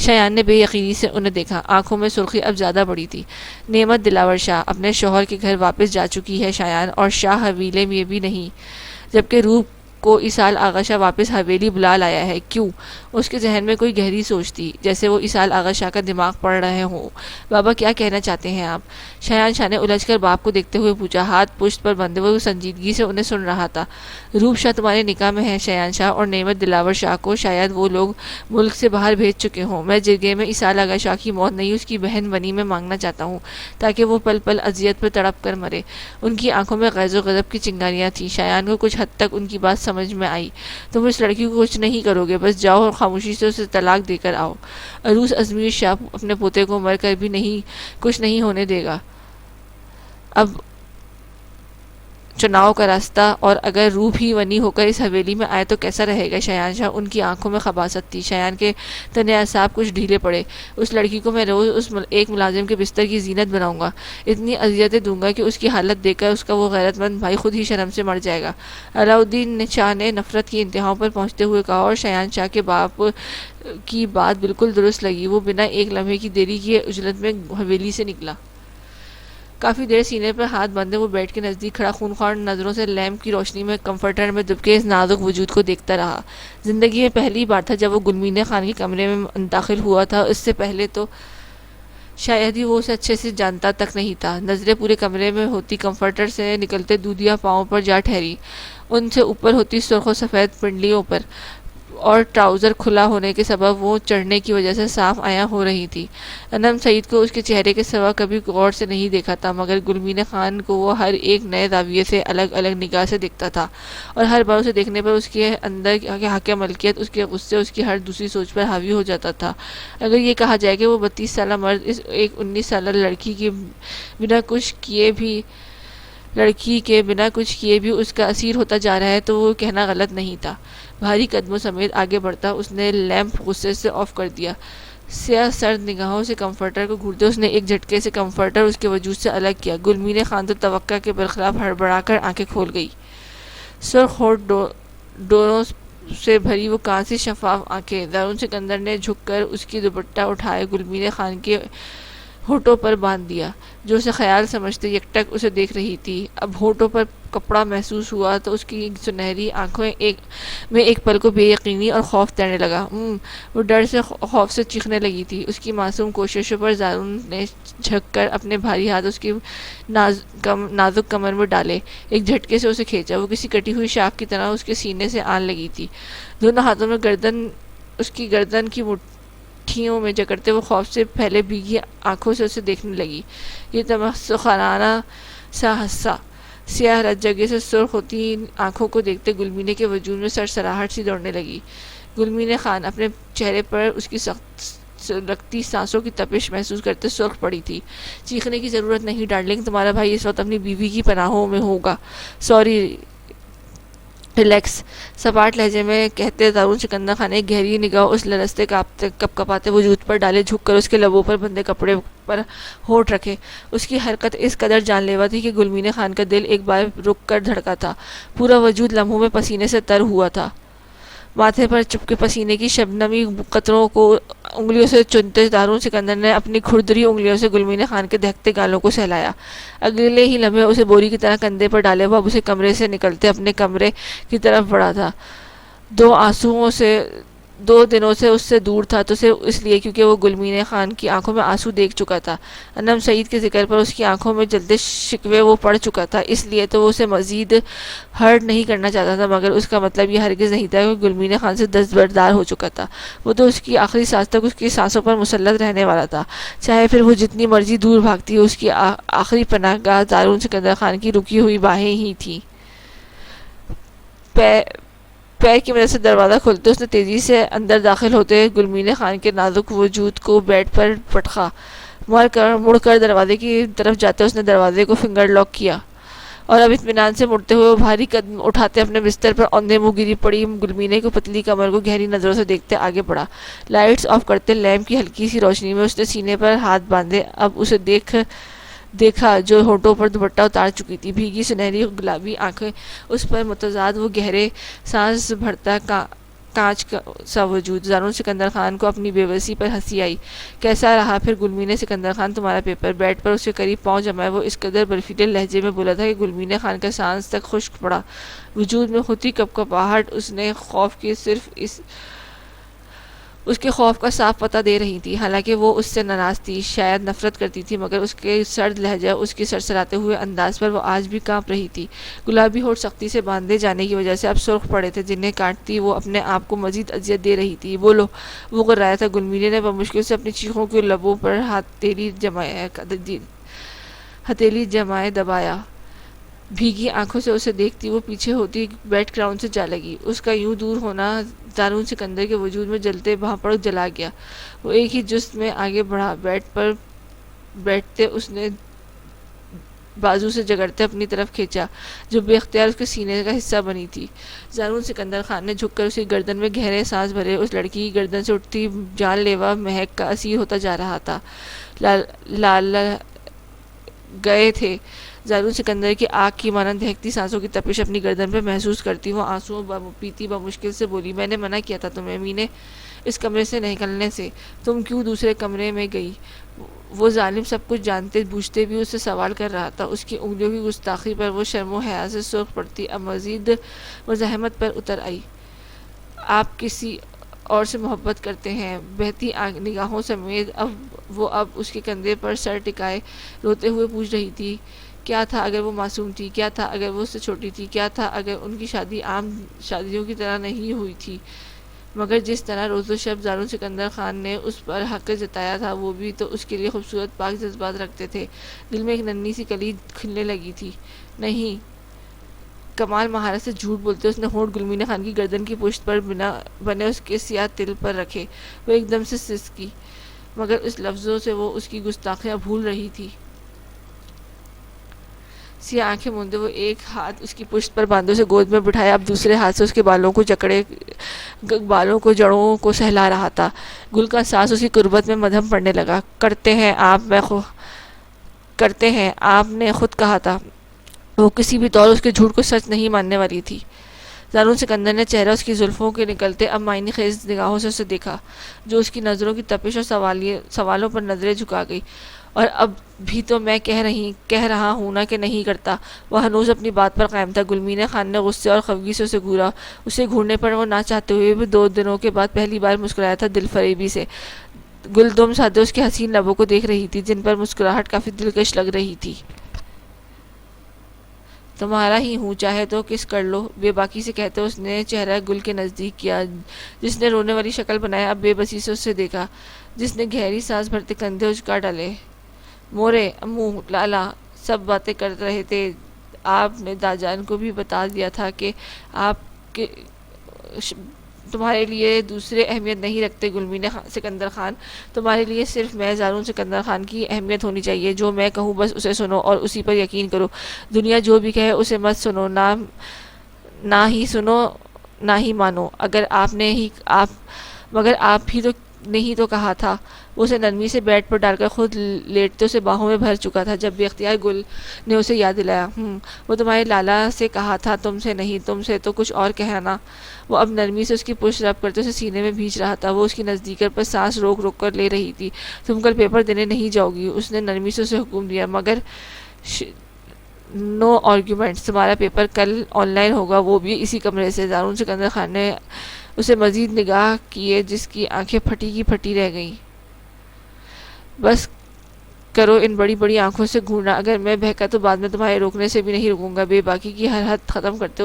شایان نے بے یقینی سے انہیں دیکھا، آنکھوں میں سرخی اب زیادہ بڑی تھی۔ نعمت دلاور شاہ اپنے شوہر کے گھر واپس جا چکی ہے شایان، اور شاہ حویلے میں بھی نہیں، جبکہ روپ کو اسحاق آغا شاہ واپس حویلی بلا لایا ہے۔ کیوں؟ اس کے ذہن میں کوئی گہری سوچ تھی، جیسے وہ اسحاق آغا شاہ کا دماغ پڑھ رہے ہوں۔ بابا کیا کہنا چاہتے ہیں آپ؟ شایان شاہ نے الجھ کر باپ کو دیکھتے ہوئے پوچھا، ہاتھ پشت پر بندھے وہ سنجیدگی سے انہیں سن رہا تھا۔ روپ شاہ تمہارے نکاح میں ہے شایان شاہ، اور نعمت دلاور شاہ کو شاید وہ لوگ ملک سے باہر بھیج چکے ہوں۔ میں جرگے میں اسحاق آغا شاہ کی موت نہیں، اس کی بہن بنی میں مانگنا چاہتا ہوں، تاکہ وہ پل پل اذیت پر تڑپ کر مرے۔ ان کی آنکھوں میں غیظ و غضب کی چنگاریاں تھیں۔ شایان کو کچھ حد تک ان کی بات سمجھ میں آئی۔ تم اس لڑکی کو کچھ نہیں کرو گے، بس جاؤ اور خاموشی سے اسے طلاق دے کر آؤ۔ عروس ازمیر شاہ اپنے پوتے کو مر کر بھی کچھ نہیں ہونے دے گا۔ اب چناؤ کا راستہ، اور اگر روح ہی ونی ہو کر اس حویلی میں آئے تو کیسا رہے گا شایان شاہ؟ ان کی آنکھوں میں خباثت تھی۔ شایان کے تنے اعصاب کچھ ڈھیلے پڑے۔ اس لڑکی کو میں روز ایک ملازم کے بستر کی زینت بناؤں گا، اتنی اذیتیں دوں گا کہ اس کی حالت دیکھ کر اس کا وہ غیرت مند بھائی خود ہی شرم سے مر جائے گا۔ علاؤالدین شاہ نے نفرت کی انتہاؤں پر پہنچتے ہوئے کہا، اور شایان شاہ کے باپ کی بات بالکل درست لگی۔ وہ بنا ایک لمحے کی دیری کیے عجلت میں حویلی سے نکلا۔ کافی دیر سینے پر ہاتھ باندھے وہ بیڈ کے نزدیک کھڑا خونخوار نظروں سے لیمپ کی روشنی میں کمفرٹر میں دبکے اس نازک وجود کو دیکھتا رہا۔ زندگی میں پہلی بار تھا جب وہ گلمین خان کے کمرے میں داخل ہوا تھا، اس سے پہلے تو شاید ہی وہ اسے اچھے سے جانتا تک نہیں تھا۔ نظریں پورے کمرے میں ہوتی کمفرٹر سے نکلتے دودھیا پاؤں پر جا ٹھہری، ان سے اوپر ہوتی سرخ و سفید پنڈلیوں پر، اور ٹراؤزر کھلا ہونے کے سبب وہ چڑھنے کی وجہ سے صاف عیاں ہو رہی تھی۔ انم سعید کو اس کے چہرے کے سوا کبھی غور سے نہیں دیکھا تھا، مگر گلمین خان کو وہ ہر ایک نئے زاویے سے الگ الگ نگاہ سے دیکھتا تھا، اور ہر بار اسے دیکھنے پر اس کے اندر کے حق ملکیت، اس کے غصے، اس کی ہر دوسری سوچ پر حاوی ہو جاتا تھا۔ اگر یہ کہا جائے کہ وہ 32 سالہ مرد اس ایک 19 سالہ لڑکی کے بنا کچھ کیے بھی اس کا اسیر ہوتا جا رہا ہے، تو وہ کہنا غلط نہیں تھا۔ بھاری قدموں سمیت آگے بڑھتا اس نے لیمپ غصے سے آف کر دیا۔ سیاہ سرد نگاہوں سے کمفرٹر کو گھورتے اس نے ایک جھٹکے سے کمفرٹر اس کے وجود سے الگ کیا۔ گلمین خان تو توقع کے برخلاف ہڑبڑا کر آنکھیں کھول گئی۔ سرخ ہونٹ ڈوروں سے بھری وہ کانسی شفاف آنکھیں، دارون سکندر نے جھک کر اس کی دوپٹہ اٹھائے گلمین خان کے ہونٹوں پر باندھ دیا، جو اسے خیال سمجھتے یکٹک اسے دیکھ رہی تھی۔ اب ہونٹوں پر کپڑا محسوس ہوا تو اس کی سنہری آنکھوں میں ایک پل کو بے یقینی اور خوف تیرنے لگا۔ وہ ڈر سے خوف سے چیخنے لگی تھی۔ اس کی معصوم کوششوں پر دارون نے جھک کر اپنے بھاری ہاتھ اس کی نازک کمر میں ڈالے، ایک جھٹکے سے اسے کھینچا۔ وہ کسی کٹی ہوئی شاخ کی طرح اس کے سینے سے آن لگی تھی، دونوں ہاتھوں میں اس کی گردن کی مٹھیوں میں جکڑتے وہ خوف سے پھیلے بھیگی آنکھوں سے اسے دیکھنے لگی۔ یہ تمسخرانہ سا ہنسا۔ سیاہ رت جگہ سے سرخ ہوتی آنکھوں کو دیکھتے گلمینے کے وجود میں سرسراہٹ سی دوڑنے لگی۔ گلمین خان اپنے چہرے پر اس کی لگتی سانسوں کی تپش محسوس کرتے سرخ پڑی تھی۔ چیخنے کی ضرورت نہیں ڈارلنگ، تمہارا بھائی اس وقت اپنی بیوی کی پناہوں میں ہوگا۔ سوری، ریلیکس، سپاٹ لہجے میں کہتے دارون سکندر خان نے ایک گہری نگاہ اس لرزتے کپ کپاتے وجود پر ڈالے، جھک کر اس کے لبوں پر بندے کپڑے پر ہونٹ رکھے۔ اس کی حرکت اس قدر جان لیوا تھی کہ گلمین خان کا دل ایک بار رک کر دھڑکا تھا، پورا وجود لمحوں میں پسینے سے تر ہوا تھا۔ ماتھے پر چپکے پسینے کی شبنمی قطروں کو انگلیوں سے چنتے دارون سکندر نے اپنی کھردری انگلیوں سے گلمین خان کے دہکتے گالوں کو سہلایا۔ اگلے ہی لمحے اسے بوری کی طرح کندھے پر ڈالے وہ اب اسے کمرے سے نکلتے اپنے کمرے کی طرف بڑھا تھا۔ دو دنوں سے اس سے دور تھا، تو صرف اس لیے کیونکہ وہ گلمین خان کی آنکھوں میں آنسو دیکھ چکا تھا۔ انم سعید کے ذکر پر اس کی آنکھوں میں جلتے شکوے وہ پڑھ چکا تھا، اس لیے تو وہ اسے مزید ہرٹ نہیں کرنا چاہتا تھا، مگر اس کا مطلب یہ ہرگز نہیں تھا کہ گلمین خان سے دستبردار ہو چکا تھا۔ وہ تو اس کی آخری سانس تک اس کی سانسوں پر مسلط رہنے والا تھا، چاہے پھر وہ جتنی مرضی دور بھاگتی، اس کی آخری پناہ گاہ دارون سکندر خان کی رکی ہوئی باہیں ہی تھیں۔ پیر کی مدد سے دروازہ کھولتے اس نے تیزی سے اندر داخل ہوتے گلمین خان کے نازک وجود کو بیڈ پر پٹخا۔ مڑ کر دروازے کی طرف جاتے اس نے دروازے کو فنگر لاک کیا، اور اب اطمینان سے مڑتے ہوئے وہ بھاری قدم اٹھاتے اپنے بستر پر اوندھے منہ گری پڑی گلمینے کو پتلی کمر کو گہری نظروں سے دیکھتے آگے بڑھا۔ لائٹس آف کرتے لیمپ کی ہلکی سی روشنی میں اس نے سینے پر ہاتھ باندھے اب اسے دیکھا جو ہونٹوں پر دوپٹہ اتار چکی تھی، بھیگی سنہری گلابی آنکھیں، اس پر متضاد وہ گہرے سانس بھرتا کانچ سا وجود۔ دارون سکندر خان کو اپنی بے بسی پر ہنسی آئی۔ کیسا رہا پھر گلمین سکندر خان تمہارا پیپر؟ بیڈ پر اس کے قریب پاؤں جمائے وہ اس قدر برفیلے لہجے میں بولا تھا کہ گلمین خان کا سانس تک خشک پڑا، وجود میں ہوتی کپکپاہٹ اس کے خوف کا صاف پتہ دے رہی تھی۔ حالانکہ وہ اس سے ناراض تھی، شاید نفرت کرتی تھی، مگر اس کے سرد لہجہ، اس کے سرسراتے ہوئے انداز پر وہ آج بھی کانپ رہی تھی۔ گلابی ہونٹ سختی سے باندھے جانے کی وجہ سے اب سرخ پڑے تھے، جنہیں کاٹتی وہ اپنے آپ کو مزید اذیت دے رہی تھی۔ بولو، وہ کر رہا تھا۔ گلمین نے بمشکل سے اپنی چیخوں کے لبوں پر ہتھیلی جمائے دبایا۔ بھیگی آنکھوں سے اسے دیکھتی وہ پیچھے ہوتی بیڈ گراؤنڈ سے جا لگی۔ اس کا یوں دور ہونا دارون سکندر کے وجود میں جلتے بھانپڑ جلا گیا۔ وہ ایک ہی جست میں آگے بڑھا، بیڈ پر بیٹھتے اس نے بازو سے جگڑتے اپنی طرف کھینچا، جو بے اختیار اس کے سینے کا حصہ بنی تھی۔ دارون سکندر خان نے جھک کر اس کی گردن میں گہرے سانس بھرے۔ اس لڑکی کی گردن سے اٹھتی جان لیوا مہک کا اسیر ہوتا جا رہا تھا۔ لال گئے تھے۔ دارون سکندر کی آگ کی مانند دہکتی سانسوں کی تپش اپنی گردن پہ محسوس کرتی وہ آنسوؤں پیتی بمشکل سے بولی، میں نے منع کیا تھا تمہیں مینے اس کمرے سے نکلنے سے، تم کیوں دوسرے کمرے میں گئی؟ وہ ظالم سب کچھ جانتے بوجھتے بھی اس سے سوال کر رہا تھا۔ اس کی انگلیوں کی گستاخی پر وہ شرم و حیا سے سرخ پڑتی اب مزید مزاحمت پر اتر آئی۔ آپ کسی اور سے محبت کرتے ہیں؟ بہتی نگاہوں سمیت وہ اب اس کے کندھے پر سر ٹکائے روتے ہوئے پوچھ رہی تھی، کیا تھا اگر وہ معصوم تھی؟ کیا تھا اگر وہ اس سے چھوٹی تھی؟ کیا تھا اگر ان کی شادی عام شادیوں کی طرح نہیں ہوئی تھی؟ مگر جس طرح روز و شب دارون سکندر خان نے اس پر حق جتایا تھا، وہ بھی تو اس کے لیے خوبصورت پاک جذبات رکھتے تھے۔ دل میں ایک ننھی سی کلی کھلنے لگی تھی۔ نہیں، کمال مہارت سے جھوٹ بولتے اس نے ہونٹ گلمین خان کی گردن کی پشت پر بنے اس کے سیاہ تل پر رکھے۔ وہ ایک دم سے سسکی، مگر اس لفظوں سے وہ اس کی گستاخیاں بھول رہی تھی۔ سیاہ آنکھیں موندے وہ ایک ہاتھ اس کی پشت پر باندھے اسے گود میں بٹھایا، اب دوسرے ہاتھ سے اس کے بالوں کو جکڑے بالوں کو جڑوں کو سہلا رہا تھا۔ گل کا سانس اس کی قربت میں مدھم پڑنے لگا۔ کرتے ہیں آپ نے خود کہا تھا۔ وہ کسی بھی طور اس کے جھوٹ کو سچ نہیں ماننے والی تھی۔ دارون سکندر نے چہرہ اس کی زلفوں کے نکلتے اب معنی خیز نگاہوں سے اسے دیکھا، جو اس کی نظروں کی تپش اور سوالوں پر نظریں جھکا گئی۔ اور اب بھی تو میں کہہ رہا ہوں نا کہ نہیں کرتا۔ وہ ہنوز اپنی بات پر قائم تھا۔ گلمین خان نے غصے اور خفگی سے اسے گھورنے پر وہ نہ چاہتے ہوئے بھی 2 دنوں کے بعد پہلی بار مسکرایا تھا دل فریبی سے۔ گلدم سادے اس کے حسین لبوں کو دیکھ رہی تھی، جن پر مسکراہٹ کافی دلکش لگ رہی تھی۔ تمہارا ہی ہوں، چاہے تو کس کر لو، بے باکی سے کہتے اس نے چہرہ گل کے نزدیک کیا، جس نے رونے والی شکل بنایا اب بے بسی سے اسے دیکھا، جس نے گہری سانس بھرتے کندھے اچکا ڈالے۔ مورے، امو، لالا سب باتیں کر رہے تھے۔ آپ نے داجان کو بھی بتا دیا تھا کہ آپ تمہارے لیے دوسرے اہمیت نہیں رکھتے گلمین سکندر خان، تمہارے لیے صرف میں زارون سکندر خان کی اہمیت ہونی چاہیے، جو میں کہوں بس اسے سنو اور اسی پر یقین کرو، دنیا جو بھی کہے اسے مت سنو، نہ ہی سنو نہ ہی مانو، مگر آپ ہی تو نہیں تو کہا تھا۔ وہ اسے نرمی سے بیڈ پر ڈال کر خود لیٹتے اسے باہوں میں بھر چکا تھا، جب بے اختیار گل نے اسے یاد دلایا، وہ تمہارے لالا سے کہا تھا، تم سے نہیں، تم سے تو کچھ اور کہنا۔ وہ اب نرمی سے اس کی پشت رب کرتے اسے سینے میں بھینچ رہا تھا، وہ اس کی نزدیکت پر سانس روک روک کر لے رہی تھی۔ تم کل پیپر دینے نہیں جاؤ گی، اس نے نرمی سے اسے حکم دیا، مگر نو آرگیومنٹس، تمہارا پیپر کل آن لائن ہوگا، وہ بھی اسی کمرے سے۔ زارون سکندر خان نے اسے مزید نگاہ کیے، جس کی آنکھیں پھٹی کی پھٹی رہ گئیں۔ بس کرو ان بڑی بڑی آنکھوں سے گھورنا، اگر میں بہکا تو بعد میں تمہارے روکنے سے بھی نہیں رکوں گا۔ بے باکی کی ہر حد ختم کرتے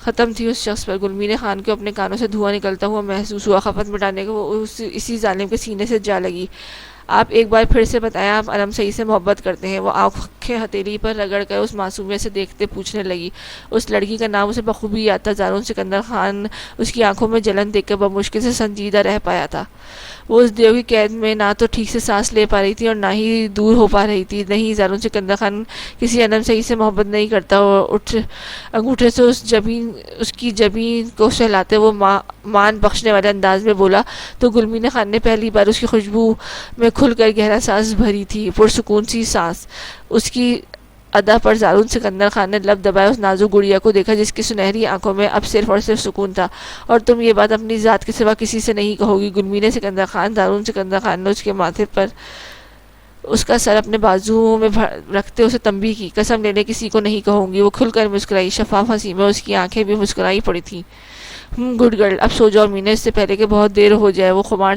ختم تھی اس شخص پر۔ گلمین خان کو اپنے کانوں سے دھواں نکلتا ہوا محسوس ہوا، خپت مٹانے کو وہ اسی ظالم کے سینے سے جا لگی۔ آپ ایک بار پھر سے بتائیں، آپ علم سعید سے محبت کرتے ہیں؟ وہ آنکھیں ہتھیلی پر رگڑ کر اس معصومیت سے دیکھتے پوچھنے لگی۔ اس لڑکی کا نام اسے بخوبی یاد تھا، زارون سکندر خان۔ اس کی آنکھوں میں جلن دیکھ کر بمشکل سے سنجیدہ رہ پایا تھا۔ وہ اس دیو کی قید میں نہ تو ٹھیک سے سانس لے پا رہی تھی اور نہ ہی دور ہو پا رہی تھی۔ نہیں، زارون سکندر خان کسی علم سعید سے محبت نہیں کرتا۔ انگوٹھے سے اس کی جبین کو سہلاتے وہ مان بخشنے والے انداز میں بولا تو گلمین خان نے پہلی بار اس کی خوشبو میں کھل کر گہرا سانس بھری تھی، پرسکون سی سانس۔ اس کی ادا پر زارون سکندر خان نے لب دبائے اس نازک گڑیا کو دیکھا، جس کی سنہری آنکھوں میں اب صرف اور صرف سکون تھا۔ اور تم یہ بات اپنی ذات کے سوا کسی سے نہیں کہو گی، گلمین سکندر خان؟ زارون سکندر خان نے اس کے ماتھے پر اس کا سر اپنے بازو میں رکھتے اسے تنبیہ کی۔ قسم لے لے کسی کو نہیں کہوں گی۔ وہ کھل کر مسکرائی، شفاف ہنسی میں اس کی آنکھیں بھی مسکرائی پڑی تھیں۔ گڈ گرل، اب سو جاؤ مینے، اس سے پہلے کہ بہت دیر ہو جائے۔ وہ خمار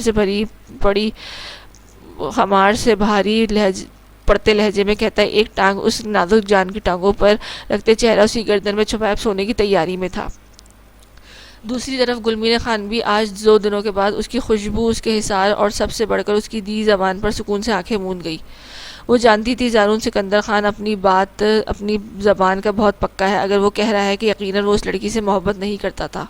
سے بھاری پڑتے لہجے میں کہتا ہے، ایک ٹانگ اس نازک جان کی ٹانگوں پر رکھتے چہرہ اسی گردن میں چھپائے اب سونے کی تیاری میں تھا۔ دوسری طرف گلمین خان بھی آج 2 دنوں کے بعد اس کی خوشبو، اس کے حصار اور سب سے بڑھ کر اس کی دی زبان پر سکون سے آنکھیں موند گئی۔ وہ جانتی تھی زارون سکندر خان اپنی زبان کا بہت پکا ہے، اگر وہ کہہ رہا ہے کہ یقیناً وہ اس لڑکی سے محبت نہیں کرتا تھا۔